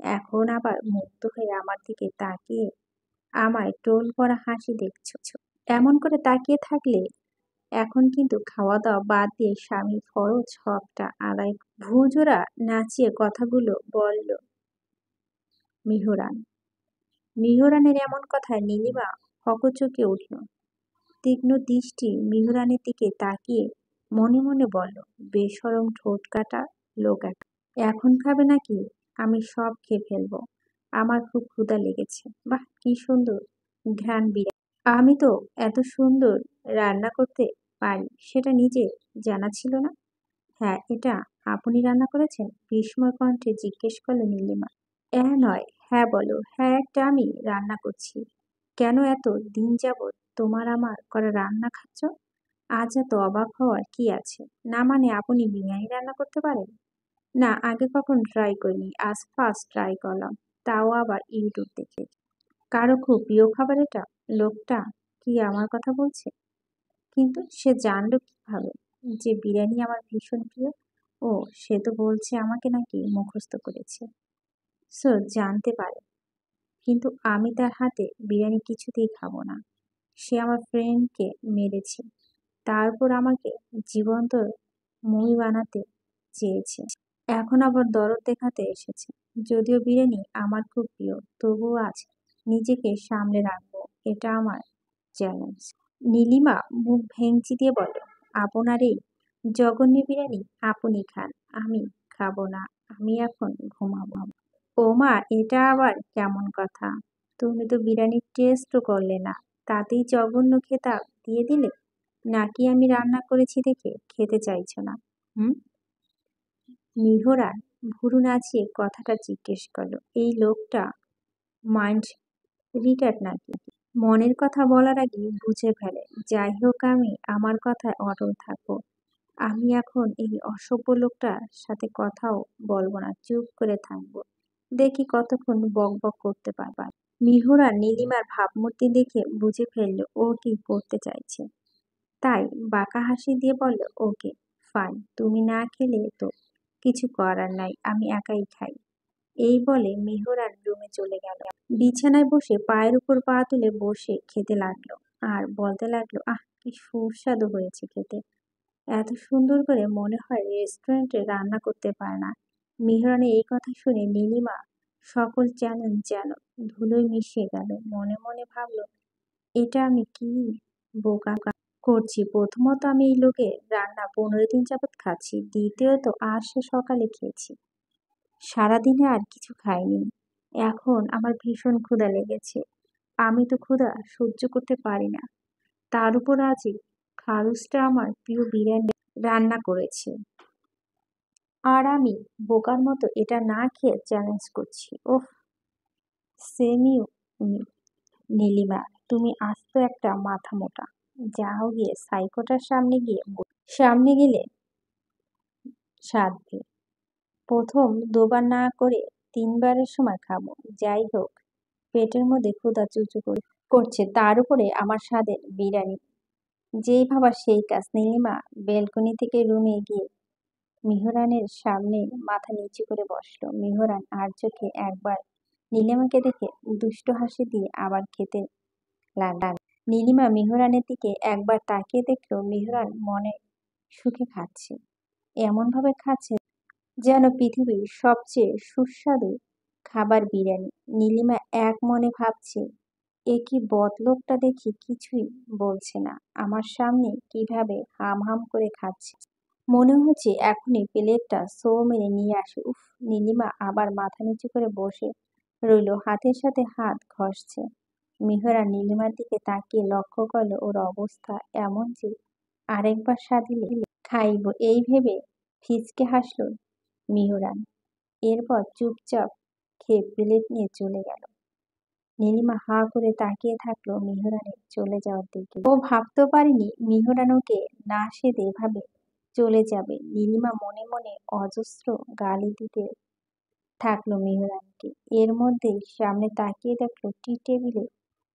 এখন আবার মুগ্ধ হয়ে আমার দিকে তাকিয়ে আমায় টোল করা হাসি দেখছো। এমন করে তাকিয়ে থাকলে এখন কিন্তু খাওয়া দাওয়া বাদ দিয়ে স্বামীর ফরজ হকটা আদায়। ভুজোড়া নাচিয়ে কথাগুলো বলল মিহরান। মিহরানের এমন কথায় নীলিমা হকচকে উঠল। তীক্ষ্ণ দৃষ্টি মিহরানের দিকে তাকিয়ে মনে মনে বলল, বেশরম ঠোঁট কাটা লোক একটা। এখন খাবে নাকি? আমি সব খেয়ে ফেলবো, আমার খুব ক্ষুধা লেগেছে। বাহ, কি সুন্দর ঘ্রাণ বিরিয়ানি। আমি তো এত সুন্দর রান্না করতে পারি, সেটা নিজে জানা ছিল না। হ্যাঁ, এটা আপনি রান্না করেছেন? বিস্ময় কণ্ঠে জিজ্ঞেস করলো নীলিমা। নয়, হ্যাঁ বলো। হ্যাঁ, একটা আমি রান্না করছি। কেন এত দিন যাবৎ তোমার আমার করা রান্না খাচ্ছ? আজ এত অবাক হওয়ার কি আছে? না মানে আপনি বিরিয়ানি রান্না করতে পারেন? না, আগে কখনো ট্রাই করিনি, আজ ফার্স্ট ট্রাই করলাম, তাও আবার ইউটিউব দেখে। কারো খুব প্রিয় খাবার এটা? লোকটা কি আমার কথা বলছে? কিন্তু সে জানলো কিভাবে যে বিরিয়ানি আমার ভীষণ প্রিয়? ও, সে তো বলছে আমাকে নাকি মুখস্থ করেছে, সো জানতে পারে। কিন্তু আমি তার হাতে বিরিয়ানি কিছুতেই খাবো না। সে আমার ফ্রেন্ডকে মেরেছে, তারপর আমাকে জীবন্ত মই বানাতে চেয়েছে, এখন আবার দরদ দেখাতে এসেছে। যদিও বিরিয়ানি আমার খুব প্রিয়, তবুও আজ নিজেকে সামলে রাখবো, এটা আমার চ্যালেঞ্জ। নীলিমা মুখ ভেঙচি দিয়ে বলল, আপনার এই জঘন্য বিরিয়ানি আপনি খান, আমি খাবো না, আমি এখন ঘুমাবো। ওমা, এটা আবার কেমন কথা? তুমি তো বিরিয়ানির টেস্টও করলে না, তাতেই জঘন্য খেতাব দিয়ে দিলে? নাকি আমি রান্না করেছি দেখে খেতে চাইছো না? হুম? মিহরান ভুরু নাচিয়ে কথাটা জিজ্ঞেস করলো, এই লোকটা মাইন্ড রিটার্ড নাকি? মনের কথা বলার আগে বুঝে ফেলে। যাই হোক, আমি আমার কথায় অটল থাকবো। আমি এখন এই অসভ্য লোকটার সাথে কথাও বলবো না, চুপ করে থাকবো। দেখি কতক্ষণ বক বক করতে পারবা। মিহরা নীলিমার ভাবমূর্তি দেখে বুঝে ফেললো ও কি করতে চাইছে। তাই বাঁকা হাসি দিয়ে বলল, ওকে ফাইন, তুমি না খেলে তো কিছু করার নাই, আমি একাই খাই। এই বলে মিহরান রুমে চলে গেল। বিছানায় বসে পায়ের উপর পা তুলে বসে খেতে লাগলো আর বলতে লাগলো, আহ কি সুস্বাদু হয়েছে খেতে। এত সুন্দর করে মনে হয় রেস্টুরেন্টে রান্না করতে পারে না। মিহরানের এই কথা শুনে নীলিমা সকল চ্যালেঞ্জ যেন ধুলোয় মিশিয়ে গেল। মনে মনে ভাবলো, এটা আমি কি বোকা করছি। প্রথমত আমি এই লোকের রান্না 15 দিন যাবৎ খাচ্ছি, দ্বিতীয়ত আজ সে সকালে খেয়েছি, সারাদিনে আর কিছু খাইনি। এখন আমার ভীষণ ক্ষুধা লেগেছে। আমি তো ক্ষুধা সহ্য করতে পারি না, তার উপর আজই খারুসটা আমার প্রিয় বিরিয়ানি রান্না করেছে, আর আমি বোকার মতো এটা না খেয়ে চ্যালেঞ্জ করছি। ওহ, সেমিও নীলিমা, তুমি আস্ত একটা মাথা মোটা। যাও গিয়ে সাইকোটার সামনে গেলে সাধবে। প্রথম দুবার না করে 3বারের সময় খাবো। যাই হোক, পেটের মধ্যে ক্ষুধা চুচু করছে, তার উপরে আমার স্বাদের বিরিয়ানি। যেই ভাবা সেই কাজ। নীলিমা বেলকনি থেকে রুমে গিয়ে মিহরানের সামনে মাথা নিচু করে বসলো। মিহরান আর চোখে একবার নীলিমাকে দেখে দুষ্ট হাসি দিয়ে আবার খেতে লাগল। নীলিমা মিহরানের দিকে একবার তাকিয়ে দেখলো মিহরান মনে সুখে খাচ্ছে, এমন ভাবে খাচ্ছে যেন পৃথিবীর সবচেয়ে সুস্বাদু খাবার বিরিয়ানি। নীলিমা এক মনে ভাবছে, এ কি বদলোকটা, দেখি কিছুই বলছে না, আমার সামনে কিভাবে হাম হাম করে খাচ্ছে। মনে হচ্ছে এখনই প্লেটটা সো মেরে নিয়ে আসে। উফ। নীলিমা আবার মাথা নিচু করে বসে রইল, হাতের সাথে হাত ঘষছে। মিহরা নীলিমার দিকে তাকিয়ে লক্ষ্য করলো ওর অবস্থা এমন যে আরেকবার সাধিলে খাইব এই ভেবে ফিচকে হাসলো মিহরান। এরপর চুপচাপ খেয়ে প্লেট নিয়ে চলে গেল। নীলিমা হা করে তাকিয়ে থাকলো মিহরানের চলে যাওয়ার দিকে। ও ভাবতেও পারেনি মিহরান ওকে না সেধে এভাবে চলে যাবে। নীলিমা মনে মনে অজস্র গালি দিতে থাকলো মেহরানকে। এর মধ্যেই সামনে তাকিয়ে দেখলো টি টেবিলে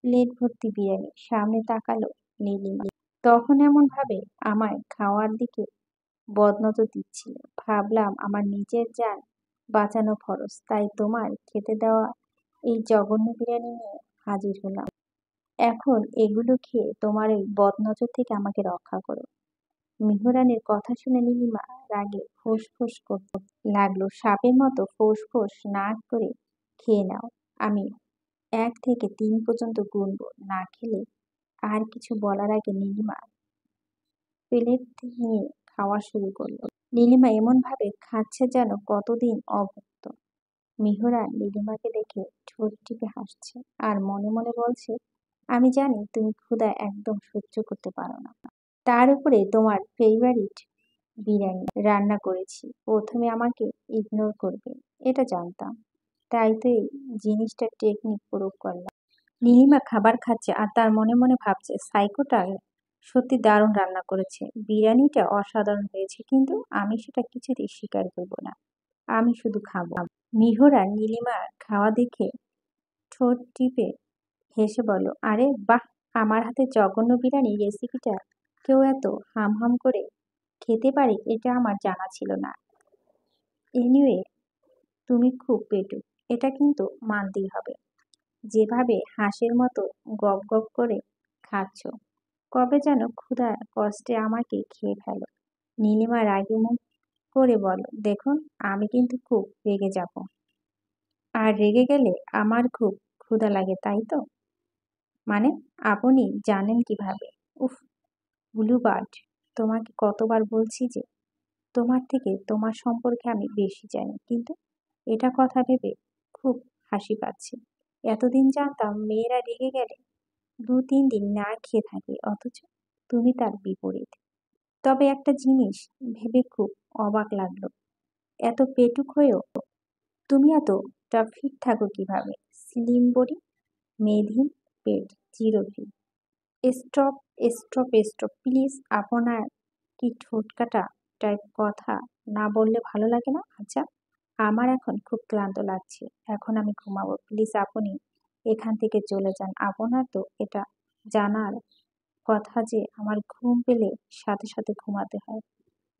প্লেট ভর্তি বিরিয়ানি। সামনে তাকালো নীলিমা। তখন এমন ভাবে আমায় খাওয়ার দিকে বদনজর দিচ্ছিল, ভাবলাম আমার নিজের জান বাঁচানো ফরজ, তাই তোমার খেতে দেওয়া এই জঘন্য বিরিয়ানি নিয়ে হাজির হলাম। এখন এগুলো খেয়ে তোমার এই বদনজর থেকে আমাকে রক্ষা করো। মিহরানের কথা শুনে নীলিমা রাগে ফোঁস করতে লাগলো, সাপের মতো ফোঁস না করে খেয়ে নাও। আমি 1 থেকে 3 পর্যন্ত গুনবো। না খেলে। আর কিছু বলার আগে নীলিমা প্লেট নিয়ে খাওয়া শুরু করলো। নীলিমা এমন ভাবে খাচ্ছে যেন কতদিন অভুক্ত। মিহরান নীলিমাকে দেখে ঠোঁট টিপে হাসছে আর মনে মনে বলছে, আমি জানি তুমি ক্ষুধা একদম সহ্য করতে পারো না, তার উপরে তোমার ফেভারিট বিরিয়ানি রান্না করেছি, প্রথমে আমাকে ইগনোর করবে এটা জানতাম, তাই তো এই জিনিসটা টেকনিক প্রয়োগ করলাম। নীলিমা খাবার খাচ্ছে আর তার মনে মনে ভাবছে, সাইকোটা সত্যি দারুণ রান্না করেছে, বিরিয়ানিটা অসাধারণ হয়েছে, কিন্তু আমি সেটা কিছুতেই স্বীকার করব না, আমি শুধু খাবো। মিহরা নীলিমার খাওয়া দেখে ঠোঁট টিপে হেসে বলল, আরে বাহ, আমার হাতে জঘন্য বিরিয়ানি রেসিপিটা কেউ এত হাম হাম করে খেতে পারে এটা আমার জানা ছিল না। এনিওয়ে, তুমি খুব পেটুক, এটা কিন্তু মানতেই হবে। যেভাবে হাঁসের মতো গপ গপ করে খাচ্ছ, কবে যেন ক্ষুধার কষ্টে আমাকে খেয়ে ফেলো। নীলিমা রাগে মুখ করে বলো, দেখুন আমি কিন্তু খুব রেগে যাব, আর রেগে গেলে আমার খুব ক্ষুধা লাগে, তাই তো? মানে আপনি জানেন কিভাবে? উফ, ব্লুবার্ড, তোমাকে কতবার বলছি যে তোমার থেকে তোমার সম্পর্কে আমি বেশি জানি, কিন্তু এটা কথা ভেবে খুব হাসি পাচ্ছে। এতদিন জানতাম মেয়েরা রেগে গেলে 2-3 দিন না খেয়ে থাকে, অথচ তুমি তার বিপরীত। তবে একটা জিনিস ভেবে খুব অবাক লাগলো, এত পেটুক হয়েও তুমি এতটা ফিট থাকো কিভাবে? স্লিম বডি, মেদহীন পেট, জিরো ফি। Stop, stop, stop please. আপনার কি ঠোঁটকাটা টাইপ কথা না বললে ভালো লাগে না? আচ্ছা, আমার এখন খুব ক্লান্ত লাগছে, এখন আমি ঘুমাবো। প্লিজ আপনি এখান থেকে চলে যান। আপনার তো এটা জানার কথা যে আমার ঘুম পেলে সাথে সাথে ঘুমাতে হয়,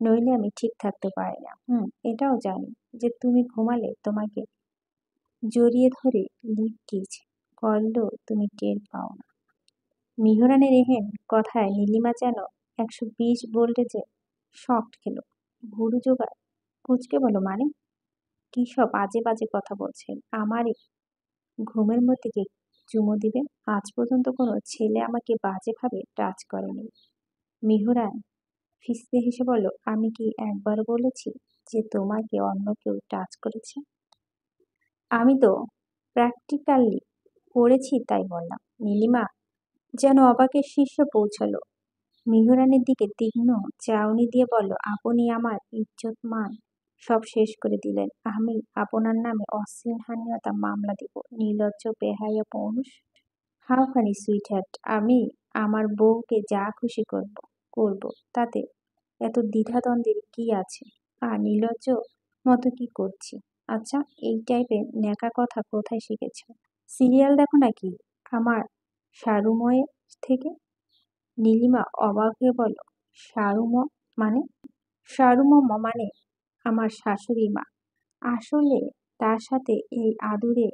নইলে আমি ঠিক থাকতে পারি না। এটাও জানি যে তুমি ঘুমালে তোমাকে জড়িয়ে ধরে লিপ কিস করলেও তুমি টের পাও না। মিহরানের এহেন কথায় নীলিমা যেন 120 ভোল্টেজে শক খেলো। ভুরু জোগাড় কুচকে বলো, মানে কি সব আজে বাজে কথা বলছেন? আমারই ঘুমের মধ্যে কে চুমো দিবে? আজ পর্যন্ত কোনো ছেলে আমাকে বাজেভাবে টাচ করেনি। মিহরান ফিসতে হেসে বলল, আমি কি একবার বলেছি যে তোমাকে অন্য কেউ টাচ করেছে? আমি তো প্র্যাকটিক্যালি করেছি তাই বললাম। নীলিমা যেন অবাকের শীর্ষে পৌঁছালো। মিহরানের দিকে তীক্ষ্ণ চাউনি দিয়ে বলল, আপনি আমার ইজ্জত মান সব শেষ করে দিলেন। আমি আপনার নামে অশ্লীলহানিয়তা মামলা দিব। নির্লজ্জ, বেহায়া, পৌরুষ। How funny sweetheart. আমি আমার বউকে যা খুশি করব, তাতে এত দ্বিধাদ্বন্দ্বের কি আছে? আর নির্লজ্জ মতো কি করছি? আচ্ছা, এই টাইপের ন্যাকা কথা কোথায় শিখেছ? সিরিয়াল দেখো নাকি আমার সারুময়ের থেকে? নীলিমা অবাক হয়ে বলল, সারুম মানে? সারুমম মানে আমার শাশুড়ি মা। আসলে তার সাথে এই আদুরে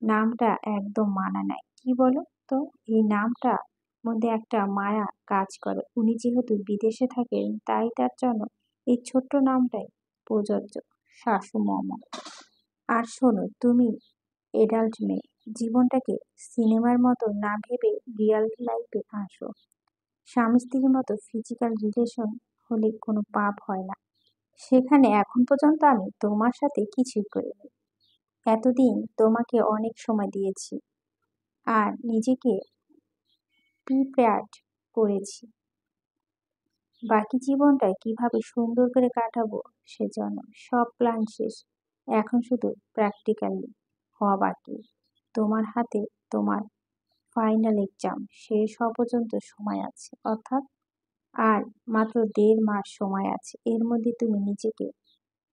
নামটা একদম মানা নাই। কি বলো তো? এই নামটা মধ্যে একটা মায়া কাজ করে। উনি যেহেতু বিদেশে থাকেন তাই তার জন্য এই ছোট্ট নামটাই প্রযোজ্য, শাশুমম। আর শোনো, তুমি এডাল্ট মেয়ে, জীবনটাকে সিনেমার মতো না ভেবে রিয়াল লাইফে আসো। স্বামী স্ত্রীর মতো ফিজিক্যাল রিলেশন হলে কোনো পাপ হয় না। সেখানে এখন পর্যন্ত আমি তোমার সাথে কিছুই করিনি। এতদিন তোমাকে অনেক সময় দিয়েছি আর নিজেকে প্রিপেয়ার্ড করেছি বাকি জীবনটা কিভাবে সুন্দর করে কাটাবো সেজন্য। সব প্ল্যান শেষ, এখন শুধু প্র্যাকটিক্যালি হওয়া বাকি। তোমার হাতে তোমার ফাইনাল এক্সাম শেষ হওয়া পর্যন্ত সময় আছে, অর্থাৎ আর মাত্র 1.5 মাস সময় আছে। এর মধ্যে তুমি নিজেকে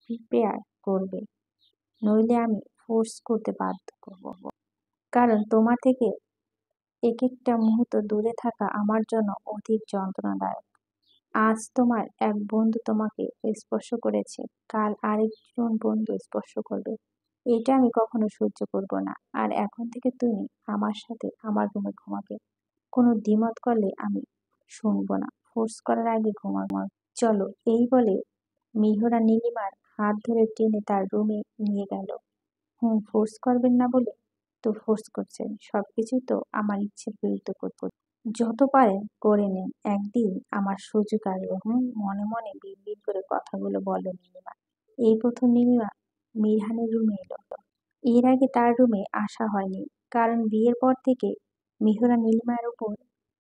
প্রিপেয়ার করবে, নইলে আমি ফোর্স করতে বাধ্য করব। কারণ তোমার থেকে এক একটা মুহূর্ত দূরে থাকা আমার জন্য অধিক যন্ত্রণাদায়ক। আজ তোমার এক বন্ধু তোমাকে স্পর্শ করেছে, কাল আরেকজন বন্ধু স্পর্শ করবে। এটা আমি কখনো সহ্য করব না। আর এখন থেকে তুমি আমার সাথে আমার রুমে ঘুমাবে। কোনো দ্বিমত করলে আমি শুনবো না। ফোর্স করার আগে ঘুমাবো। চলো। এই বলে মিহরা নীলিমার হাত ধরে টেনে তার রুমে নিয়ে গেল। ফোর্স করবেন না বলে তো ফোর্স করছেন, সবকিছুই তো আমার ইচ্ছের বিরুদ্ধে করব। যত পারেন করে নেন, একদিন আমার সুযোগ আসবে। মনে মনে বিড়বিড় করে কথাগুলো বলো নীলিমা। এই প্রথম নীলিমা মিরহানের রুমে এলো। এর আগে তার রুমে আসা হয়নি, কারণ বিয়ের পর থেকে মিহরা নীলিমার উপর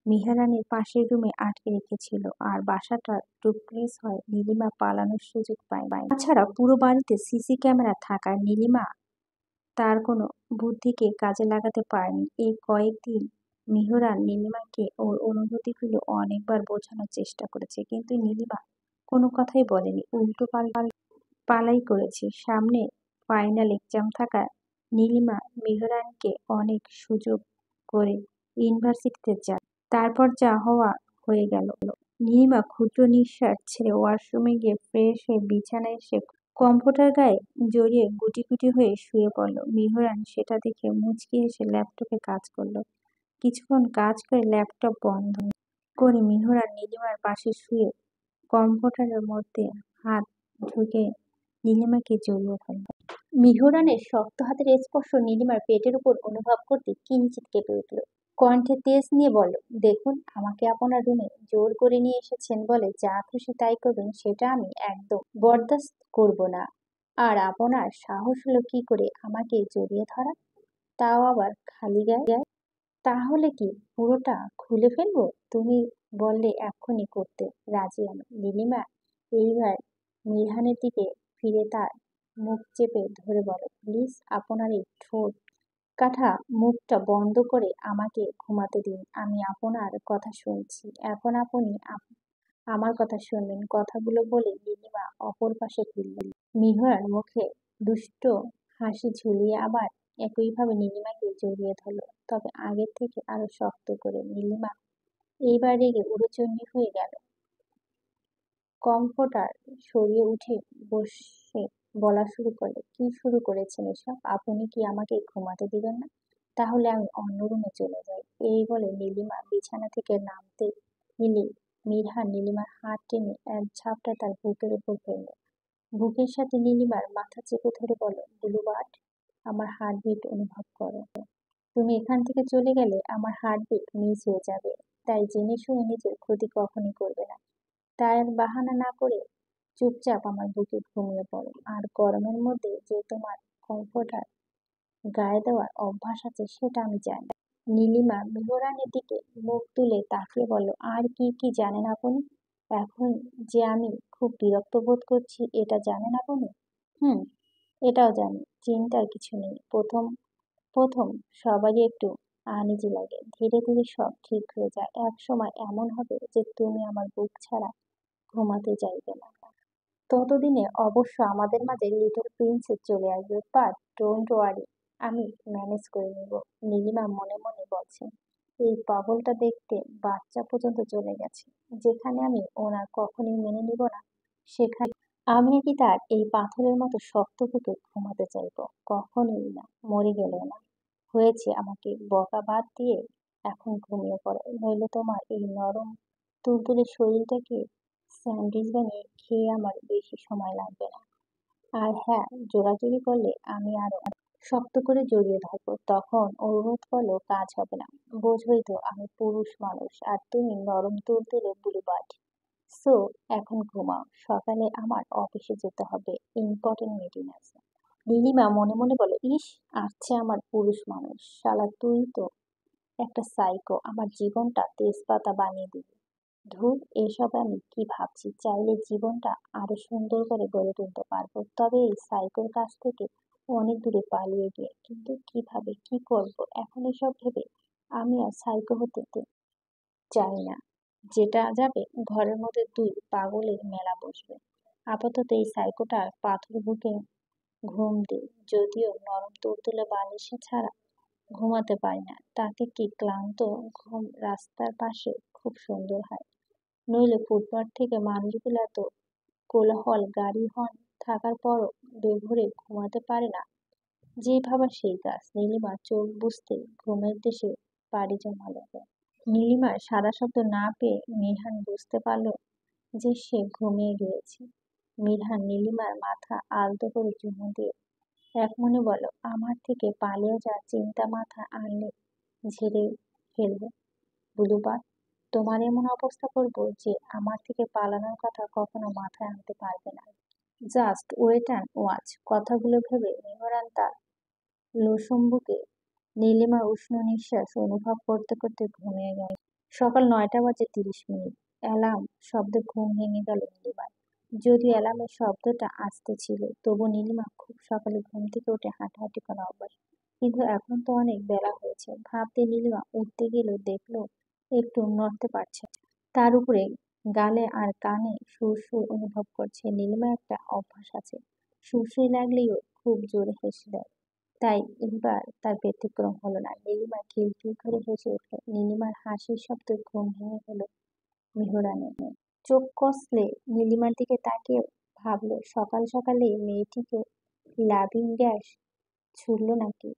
মিহরানের পাশের রুমে আটকে রেখেছিল। আর বাসাটা ডুপ্লেক্স হয়, নীলিমা পালানোর সুযোগ পায়। তাছাড়া পুরো বাড়িতে সিসি ক্যামেরা থাকায় নীলিমা তার কোনো বুদ্ধিকে কাজে লাগাতে পারেনি। এই কয়েকদিন মিহরান নীলিমাকে ওর অনুভূতিগুলো অনেকবার বোঝানোর চেষ্টা করেছে, কিন্তু নীলিমা কোনো কথাই বলেনি, উল্টো পালাই করেছে। সামনে ফাইনাল এক্সাম থাকায় নীলিমা মিহরানকে অনেক সুযোগ করে ইউনিভার্সিটিতে যায়। তারপর যা হওয়া হয়ে গেল। নীলিমা ক্ষুদ্র নিঃশ্বাস ছেড়ে ওয়াশরুমে গিয়ে ফ্রেশ হয়ে বিছানায় এসে কম্পিউটার গায়ে জড়িয়ে গুটি গুটি হয়ে শুয়ে পড়ল। মিহরান সেটা দেখে মুচকি হেসে ল্যাপটপে কাজ করলো। কিছুক্ষণ কাজ করে ল্যাপটপ বন্ধ করে মিহরান নীলিমার পাশে শুয়ে কম্পিউটারের মধ্যে হাত ঢুকে নীলিমাকে জড়িয়ে ধরল। মিহরানের শক্ত হাতের স্পর্শ নীলিমার পেটের উপর অনুভব করতে কিঞ্চিৎ কেঁপে উঠল। কণ্ঠে তেজ নিয়ে বলল, দেখুন, আমাকে আপনার রুমে জোর করে নিয়ে এসেছেন বলে যা খুশি তাই করবেন, সেটা আমি একদম বরদাস্ত করব না। আর আপনার সাহস হলো কি করে আমাকে জড়িয়ে ধরা, তাও আবার খালি গায়ে? তাহলে কি পুরোটা খুলে ফেলবো? তুমি বললে এক্ষুনি করতে রাজি আমি। নীলিমা এইবার মিরহানের দিকে ফিরে তার মুখ চেপে ধরে বলে, প্লিজ আপনার এই ঠোঁট কাটা মুখটা বন্ধ করে আমাকে ঘুমাতে দিন। আমি আপনার কথা শুনছি, এখন আপনি আমার কথা শুনবেন। কথাগুলো বলে নীলিমা অপর পাশে ফিরল। মিহরার মুখে দুষ্ট হাসি ঝুলিয়ে আবার একইভাবে নীলিমাকে জড়িয়ে ধরল, তবে আগের থেকে আরো শক্ত করে। নীলিমা এইবার রেগে উড়োচণ্ডী হয়ে গেল। কমফোর্টার সরিয়ে উঠে বসে বলা শুরু করলে, কি শুরু করেছেন এসব? আপনি কি আমাকে ঘুমাতে দিবেন না? তাহলে আমি অন্য রুমে চলে যাই। এই বলে নীলিমা বিছানা থেকে নামতে নিলে মিরহান নীলিমার হাত টেনে এক ঝাপটায় তার বুকের উপর ফেলল। বুকের সাথে নীলিমার মাথা চেপে ধরে বলল, ব্লুবার্ড, আমার হার্টবিট অনুভব করো। তুমি এখান থেকে চলে গেলে আমার হার্টবিট মিস হয়ে যাবে, তাই জেনে শুনে নিজের ক্ষতি কখনই করবে না। তাই আর বাহানা না করে চুপচাপ আমার বুকে ঘুমিয়ে পড়ো। আর গরমের মধ্যে যে তোমার কমফোর্টার গায়ে দেওয়ার অভ্যাস আছে সেটা আমি জানি। নীলিমা মেহরানের দিকে মুখ তুলে তাকিয়ে বলল, আর কি কি জানেন আপনি? এখন যে আমি খুব বিরক্ত বোধ করছি এটা জানেন আপনি? হুম, এটাও জানি। চিন্তার কিছু নেই। প্রথম প্রথম সবারই একটু আনইজি লাগে, ধীরে ধীরে সব ঠিক হয়ে যায়। এক সময় এমন হবে যে তুমি আমার বুক ছাড়া ঘুমাতে চাইবে না। ততদিনে অবশ্য আমাদের মাঝে লিটল প্রিন্সেস চলে আসবে। বাট ডোন্ট ওয়ারি, আমি ম্যানেজ করে নেব। নীলিমা মনে মনে বলছেন, এই পাগলটা দেখতে বাচ্চা পর্যন্ত চলে গেছে। যেখানে আমি ওনার কখনোই মেনে নিব না, সেখানে আমি নাকি তার এই পাথরের মতো শক্ত বুকে ঘুমাতে চাইবো? কখনোই না, মরে গেলেও না। হয়েছে, আমাকে বকা বাদ দিয়ে এখন ঘুমিয়ে পড়ো, নইলে তোমার এই নরম তুলতুলে শরীরটাকে স্যান্ডউইচ বানিয়ে খেয়ে আমার বেশি সময় লাগবে না। আর হ্যাঁ, জোরাজুরি করলে আমি আরো শক্ত করে জড়িয়ে ধরবো। তখন অনুরোধ করলেও কাজ হবে না। বোঝোই তো আমি পুরুষ মানুষ, আর তুমি নরম তুলতুলে বুড়িবাট। সো এখন ঘুমাও, সকালে আমার অফিসে যেতে হবে, ইম্পর্টেন্ট মিটিং আছে। নীলিমা মনে মনে বলে, ইস, আচ্ছা আমার পুরুষ মানুষ, শালা তুই তো একটা সাইকো, আমার জীবনটা তেজপাতা বানিয়ে দিবি। ধুর, এসব আমি কি ভাবছি? চাইলে জীবনটা আরো সুন্দর করে গড়ে তুলতে পারবো, তবে এই সাইকোর কাছ থেকে অনেক দূরে পালিয়ে গিয়ে। কিন্তু কিভাবে, কি করব এখন? এসব ভেবে আমি আর সাইকো হতে চাই না। যেটা যাবে, ঘরের মধ্যে দুই পাগলের মেলা বসবে। আপাতত এই সাইকোটার পাথর বুকে ঘুম দিই। যদিও নরম তুলতুলে বালিশে ছাড়া ঘুমাতে পারি না, তাতে কি ক্লান্ত ঘুম রাস্তার পাশে খুব সুন্দর হয়। নইলে ফুটপাত থেকে মানুষগুলো এত কোলাহল, গাড়ি হর্ন থাকার পরও বেঘোরে ঘুমাতে পারে না। যেই ভাবা সেই কাজ। নীলিমা চোখ বুজতে ঘুমের দেশে পাড়ি জমালো। নীলিমার সাদা শব্দ না পেয়ে মিরহান বুঝতে পারল যে সে ঘুমিয়ে গিয়েছে। মিরহান নীলিমার মাথা আলতো করে চুমু দিয়ে এক মনে বলল, আমার থেকে পালিয়ে যা চিন্তা মাথা আনলে ঝেড়ে ফেলবো বুলুবার। তোমার এমন অবস্থা করবো যে আমার থেকে পালানোর কথা কখনো মাথায় আনতে পারবে না। Just wait and watch. কথাগুলো ভেবে মেহরান তার লোসম্বুকে নীলিমার উষ্ণ নিঃশ্বাস অনুভব করতে করতে ঘুমিয়ে গেল। সকাল 9টা বেজে 30 মিনিট। অ্যালার্ম শব্দে ঘুম ভেঙে গেল নীলিমার। যদিও অ্যালার্মের শব্দটা আস্তে ছিল, তবু নীলিমা খুব সকালে ঘুম থেকে উঠে হাঁটাহাঁটি করা অভ্যাস। কিন্তু এখন তো অনেক বেলা হয়েছে। ভাবতে নীলিমা উঠতে গেলেও দেখলো একটু নড়তে পারছে না। তার উপরে গালে আর কানে সুরসুর অনুভব করছে। নীলিমা একটা অভ্যাস আছে, সুরসুরি লাগলেও খুব জোরে হেসে দেয়। তাই এবার তার ব্যতিক্রম হলো না। নীলিমা খিলখিল করে হেসে উঠল। নীলিমার হাসির শব্দে ঘুম ভেঙে গেল মেহরানের। চোখ কষলে নীলিমার দিকে তাকিয়ে ভাবলো, সকাল সকালে মেয়েটিকে লাভিং গ্যাস ছুড়লো নাকি?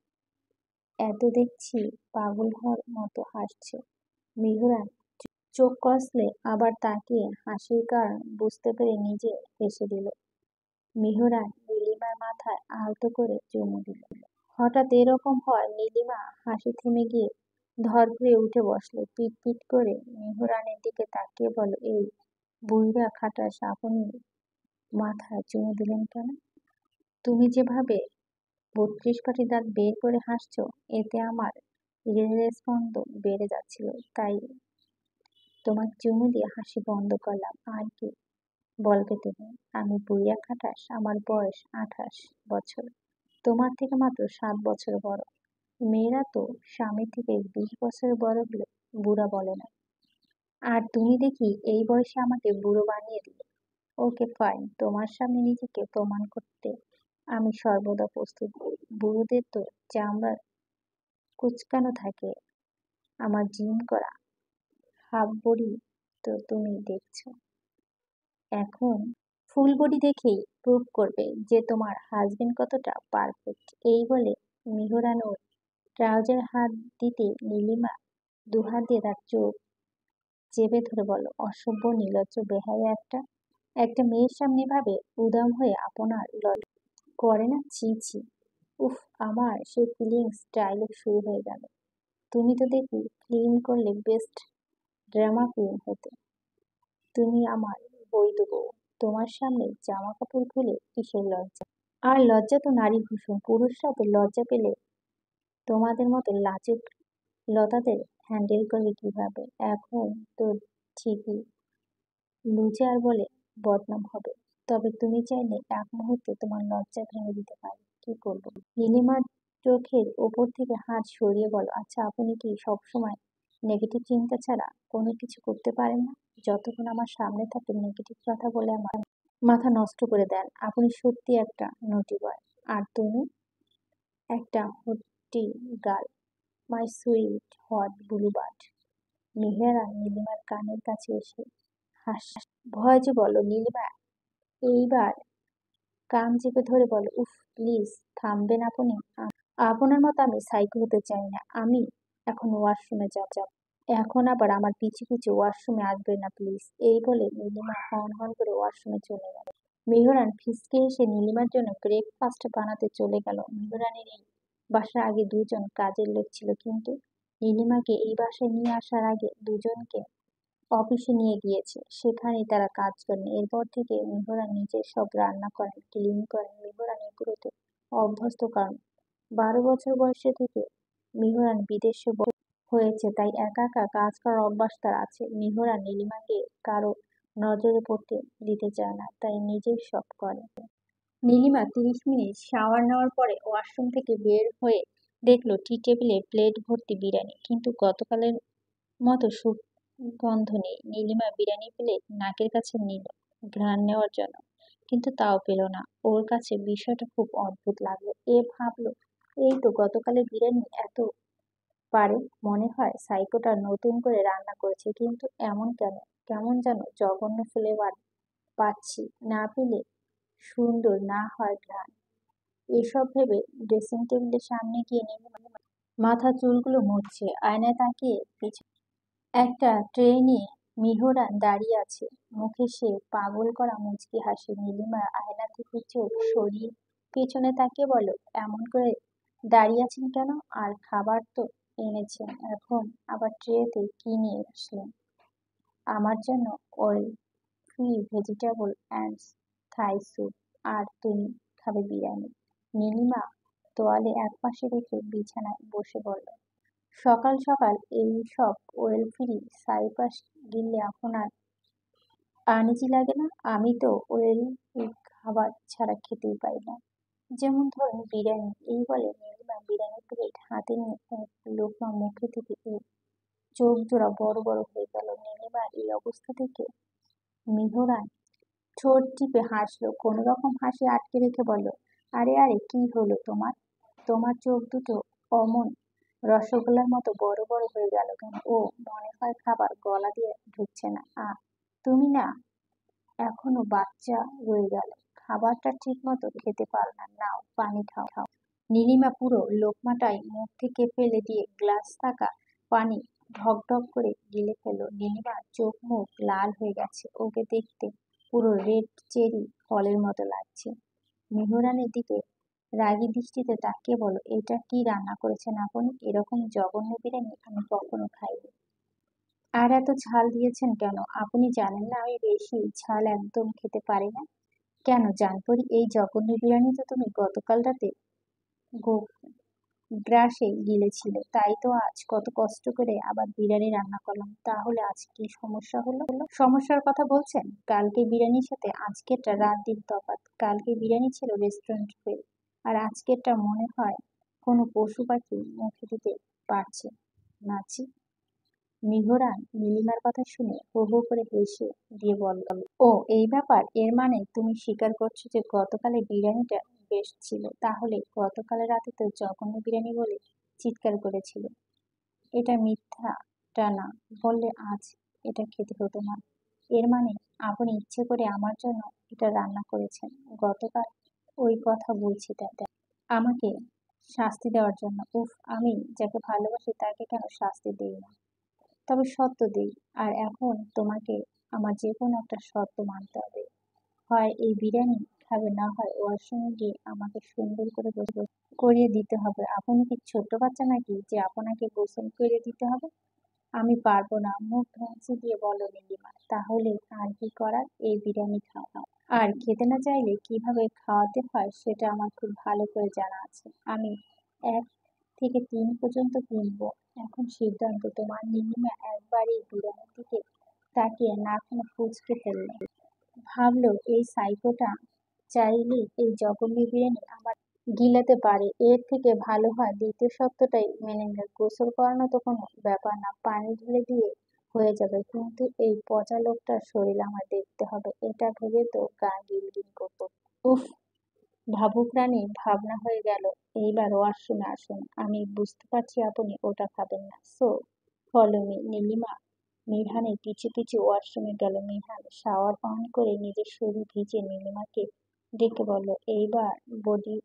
এত দেখছি পাগল হওয়ার মতো হাসছে। মেহরান চোখ কষলে আবার তাকিয়ে হাসির কারণ বুঝতে পেরে নিজে হেসে দিল। মেহরান নীলিমার মাথায় আলতো করে চুমু দিল। হঠাৎ এরকম হয় নীলিমা হাসি থেমে গিয়ে ধরফিরে উঠে বসলো। পিট পিট করে মেহরানের দিকে তাকিয়ে বলল, এই বুইড়া খাটাস, আপনি মাথায় চুমু দিলেন কেন? তুমি যেভাবে 32 পাটি দাঁত বের করে হাসছো, এতে আমার হৃদস্পন্দন বেড়ে যাচ্ছিল। তাই তোমার চুমু দিয়ে হাসি বন্ধ করলাম। আর কি বলবে তুমি? আমি বুইড়া খাটাস, আমার বয়স 28 বছর, তোমার থেকে মাত্র 7 বছর বড়। মেয়েরা তো স্বামী থেকে 20 বছর বড় হলে বুড়া বলে না। আর তুমি দেখি এই বয়সে আমাকে বুড়ো বানিয়ে দিলে। ওকে ফাইন, তোমার সামনে নিজেকে প্রমাণ করতে আমি সর্বদা প্রস্তুত। বুড়োদের তো চামড়া কুচকানো থাকে, আমার জিম করা হাফ বডি তো তুমি দেখছো। এখন ফুল বডি দেখেই প্রুভ করবে যে তোমার হাজবেন্ড কতটা পারফেক্ট। এই বলে মিহরান ওর ট্রাউজার হাত দিতে নীলিমা দুহাত দিয়ে তার চোখ চেপে ধরে বলল, অসভ্য নির্লজ্জ বেহায়া একটা। একটা মেয়ের সামনে ভাবে উদাম হয়ে আপনার করে না, ছি ছি। উফ, আমার সেই ফিলিংস ডায়লগ শুরু হয়ে গেল। তুমি তো দেখি ফিল্ম করলে বেস্ট ড্রামা কুইন হতে। তুমি আমার বৈধ বউ, তোমার সামনে জামা কাপড় খুলে কিসের লজ্জা? আর লজ্জা তো নারী ভূষণ, পুরুষরা তো লজ্জা পেলে তোমাদের মতো লাজুক লতাদের হ্যান্ডেল করবে কিভাবে? এখন তো ঠিকই লুজার বলে বদনাম হবে। তবে তুমি চাইলে এক মুহূর্তে তোমার লজ্জা ভেঙে দিতে পারি। কি করবো? নীলিমার চোখের ওপর থেকে হাত সরিয়ে বলো, আচ্ছা আপনি কি সবসময় নেগেটিভ চিন্তা ছাড়া কোনো কিছু করতে পারেন না? যতক্ষণ আমার সামনে থাকে নেগেটিভ কথা বলে আমার মাথা নষ্ট করে দেন। আপনি সত্যি একটা নটি বয়। আর তুমি একটা hottie girl, my sweet hot bluebird. Mehra নীলিমার কানের কাছে এসে হাস ভয় বলো, নীলিমা এইবার কান চেপে ধরে বলো, উফ প্লিজ থামবেন আপনি? আপনার মতো আমি সাইকো হতে চাই না। আমি এখন ওয়াশরুমে যাব। এখন আবার আমার পিছু পিছু ওয়াশরুমে আসবে না প্লিজ। এই বলে নীলিমা হন হন করে ওয়াশরুমে চলে গেল। মেহরান ফিসকে এসে নীলিমার জন্য ব্রেকফাস্ট বানাতে চলে গেল। মেহরানের এই বাসার আগে দুজন কাজের লোক ছিল, কিন্তু নীলিমাকে এই বাসায় নিয়ে আসার আগে দুজনকে অফিসে নিয়ে গিয়েছে, সেখানেই তারা কাজ করেন। এরপর থেকে মেহরান নিজে সব রান্না করেন, ক্লিন করেন। মেহরান এগুলোতে অভ্যস্ত, কারণ 12 বছর বয়সে থেকে মেহরান বিদেশে হয়েছে, তাই একা একা কাজ করার অভ্যাস তার আছে। মেহরান নীলিমাকে কারো নজরে পড়তে দিতে চায় না, তাই নিজেই সব করে। নীলিমা 30 মিনিট শাওয়ার নেওয়ার পরে ওয়াশরুম থেকে বের হয়ে দেখলো টি টেবিলে প্লেট ভর্তি বিরিয়ানি, কিন্তু গতকালের মতো সুগন্ধ নেই। নীলিমা বিরিয়ানি প্লেট নাকের কাছে নিল ঘ্রাণ নেওয়ার জন্য, কিন্তু তাও পেল না। ওর কাছে বিষয়টা খুব অদ্ভুত লাগলো। এ ভাবলো, এই তো গতকালের বিরিয়ানি এত পারে, মনে হয় সাইকোটা নতুন করে রান্না করেছে, কিন্তু এমন কেন? কেমন যেন জঘন্য ফ্লেভার পাচ্ছি, না পেলে সুন্দর না হয় ঘ্রাণ। এসব ভেবে ড্রেসিং টেবিলের সামনে গিয়ে নীলিমা মাথা চুলগুলো মুছছে। আয়নায় তাকিয়ে পিছনে একটা ট্রে নিয়ে মিহরান দাঁড়িয়ে আছে, মুখে সে পাগল করা মুচকি হাসি। নীলিমা আয়না থেকে চোখ সরিয়ে পেছনে তাকিয়ে বলো, এমন করে দাঁড়িয়ে আছেন কেন? আর খাবার তো এনেছেন, এখন আবার ট্রেতে কি নিয়ে আসলেন? আমার জন্য oil free vegetable and Thai soup, আর তুমি খাবে বিরিয়ানি। নীলিমা তোয়ালে একপাশে রেখে বিছানায় বসে বলল, সকাল সকাল এই সব ওয়েল ফ্রি সাইপাস গিললে আপনার আনিজি লাগে না? আমি তো ওয়েল খাবার ছাড়া খেতেই পারি না, যেমন ধরুন বিরিয়ানি। এই বলে নীলিমা বিরিয়ানি প্লেট হাতে নিয়ে এক লোকমা মুখে থেকে চোখ জোড়া বড় বড় হয়ে গেল। নীলিমার এই অবস্থা দেখে মিহরান ঠোঁট টিপে হাসলো, কোনো রকম হাসি আটকে রেখে বলল, আরে আরে কি হলো তোমার? তোমার চোখ দুটো অমন রসগোল্লার মতো বড় বড় হয়ে গেল কেন? ও, মনে হয় খাবার গলা দিয়ে ঢুকছে না। তুমি না এখনো বাচ্চা রয়ে গেল, খাবারটা ঠিক মতো খেতে পারো না, নাও পানি খাও। নীলিমা পুরো লোকমাটাই মুখ থেকে ফেলে দিয়ে গ্লাস থাকা পানি ঢক ঢক করে গিলে ফেলল। নীলিমার চোখ মুখ লাল হয়ে গেছে, ওকে দেখতে পুরো রেড চেরি ফলের মতো লাগছে। মেহরানের দিকে রাগী দৃষ্টিতে তাকিয়ে বলো, এটা কি রান্না করেছেন আপনি? এরকম জঘন্য বিরিয়ানি আমি কখনো খাইনি। আর এত ঝাল দিয়েছেন কেন? আপনি জানেন না আমি বেশি ঝাল একদম খেতে পারি না? কেন জানপরি, এই জঘন্য বিরিয়ানি তো তুমি গতকাল রাতে গ্রাসে গিলেছিল, তাই তো আজ কত কষ্ট করে আবার বিরিয়ানি রান্না করলাম। তাহলে আজ কি সমস্যা হলো? সমস্যার কথা বলছেন? কালকে বিরিয়ানির সাথে আজকেরটা রাত দিন তফাৎ। কালকে বিরিয়ানি ছিল রেস্টুরেন্ট ফেল, আর আজকেরটা মনে হয় কোনো পশু পাখি মুখে দিতে পারছে নাচি। মিহরান নীলিমার কথা শুনে হো হো করে হেসে দিয়ে বলল, ও এই ব্যাপার। এর মানে তুমি স্বীকার করছো যে গতকালের বিরিয়ানিটা বেশ ছিল। তাহলে গতকাল রাতে তো জঘন্য বিরিয়ানি বলে চিৎকার করেছিল। এটা মিথ্যাটা না বললে আজ এটা খেতে হতো না। এর মানে আপনি ইচ্ছে করে আমার জন্য এটা রান্না করেছেন। গতকাল ওই কথা বলছি দাদা, আমাকে শাস্তি দেওয়ার জন্য। উফ, আমি যাকে ভালোবাসি তাকে কেন শাস্তি দেই না, তবে শর্ত দেই। আর এখন তোমাকে আমার যে কোনো একটা শর্ত মানতে হবে। হয় এই বিরিয়ানি খাবে, না হয় ওয়াশরুমে গিয়ে আমাকে সুন্দর করে গোসল করিয়ে দিতে হবে। আপনি কি ছোট্ট বাচ্চা নাকি যে আপনাকে গোসল করিয়ে দিতে হবে? আমি পারবো না, মুখ ভেঙচি দিয়ে বলো নীলিমা। তাহলে আর কি করার, এই বিরিয়ানি খাও। আর খেতে না চাইলে কিভাবে খাওয়াতে হয় সেটা আমার খুব ভালো করে জানা আছে। আমি 1 থেকে 3 পর্যন্ত গুনবো। এখন সিদ্ধান্ত তোমার। নীলিমা একবারই বিরিয়ানির দিকে তাকিয়ে নাকখানা কুঁচকে ফেলল। ভাবলো এই সাইকোটা চাইলে এই জঘন্য বিরিয়ানি আমার গিলাতে পারে। এর থেকে ভালো হয় দ্বিতীয় শর্তটাই মেনে নেয়। গোসল করানো তো কোনো ব্যাপার না, পানি ঢেলে দিয়ে হয়ে যাবে। কিন্তু এই পচা লোকটার শরীর আমার দেখতে হবে, এটা ভেবে তো গা গিলগিল করতো। উফ, ভাবুক রানী ভাবনা হয়ে গেল। এইবার ওয়াশরুমে আসুন। আমি বুঝতে পারছি আপনি ওটা খাবেন না, সো ফলো মি। নীলিমা মিরহানের পিছু পিছু ওয়াশরুমে গেল। মিরহান শাওয়ার অন করে নিজের শরীর ভিজে নীলিমাকে ডেকে বলল, এইবার বডি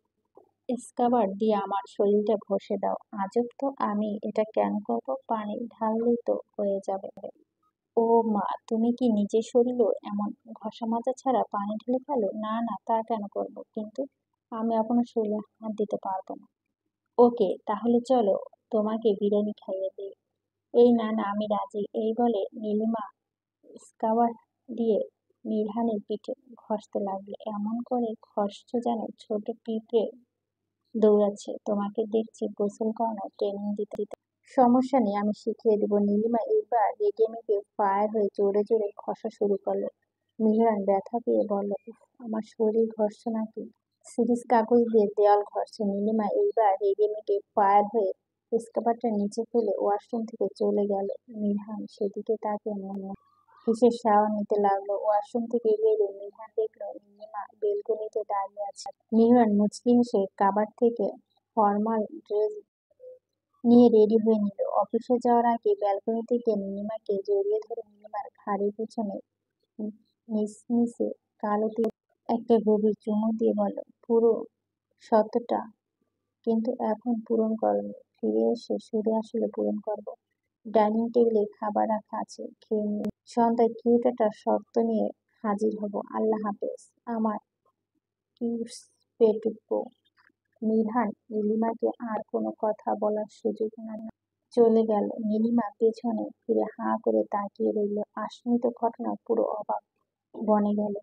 স্ক্রাবার দিয়ে আমার শরীরটা ঘষে দাও। আজব তো, আমি এটা কেন করব? পানি ঢাললেই তো হয়ে যাবে। ও মা, তুমি কি নিজের শরীরও এমন ঘষা মাজা ছাড়া পানি ঢেলে ফেলো? না না, তা কেন করব, কিন্তু আমি আপনার শরীরে হাত দিতে পারবো না। ওকে, তাহলে চলো তোমাকে বিরিয়ানি খাইয়ে দিই। এই না না, আমি রাজি। এই বলে নীলিমা স্ক্রাবার দিয়ে মিরহানের পিঠে ঘষতে লাগলো। এমন করে ঘষছো যেন ছোট পিঁপড়ে দৌড়াচ্ছে। তোমাকে দেখছি গোসল করানোর ট্রেনিং দিতে দিতে। সমস্যা নেই, আমি শিখিয়ে দেবো। নীলিমা এইবার রেগে মেগে ফায়ার হয়ে জোরে জোরে ঘষা শুরু করলো। মিহরান ব্যথা পেয়ে বলল, উফ, আমার শরীর ঘষছে নাকি? সিরিজ কাগজ দিয়ে দেয়াল ঘষছে। নীলিমা এইবার রেগে মেগে ফায়ার হয়ে স্কার্ফটা নিচে ফেলে ওয়াশরুম থেকে চলে গেল। মিরহান সেদিকে তাকে মনে হেসে শাওয়ার নিতে লাগলো। ওয়াশরুম থেকে বেরিয়ে মিরহান দেখলো নীলিমা বেলকনিতে দাঁড়িয়ে আছে। মিহরান মুচকি হেসে কাবাড থেকে ফর্মাল ড্রেস নিয়ে রেডি হয়ে নিল। অফিসে যাওয়ার আগে ব্যালকনিতে গিয়ে নীলিমাকে জড়িয়ে ধরে নীলিমার ঘাড়ের পিছনে মিশমিশে কালো তিল একটা গভীর চুমু দিয়ে বলল, পুরো শর্তটা কিন্তু এখন পূরণ করনি। ফিরে এসে শুধু আসলে পূরণ করব। ডাইনিং টেবিলে খাবার রাখা আছে, খেয়ে নিন। সন্ধ্যায় কিউট একটা শর্ত নিয়ে হাজির হব। আল্লাহ হাফেজ আমার কিউটস। মিরহান নীলিমাকে আর কোনো কথা বলার সুযোগ না দিয়ে চলে গেল। নীলিমা পেছনে ফিরে হাঁ করে তাকিয়ে রইল। আশ্রিত ঘটনা পুরো অবাক বনে গেল।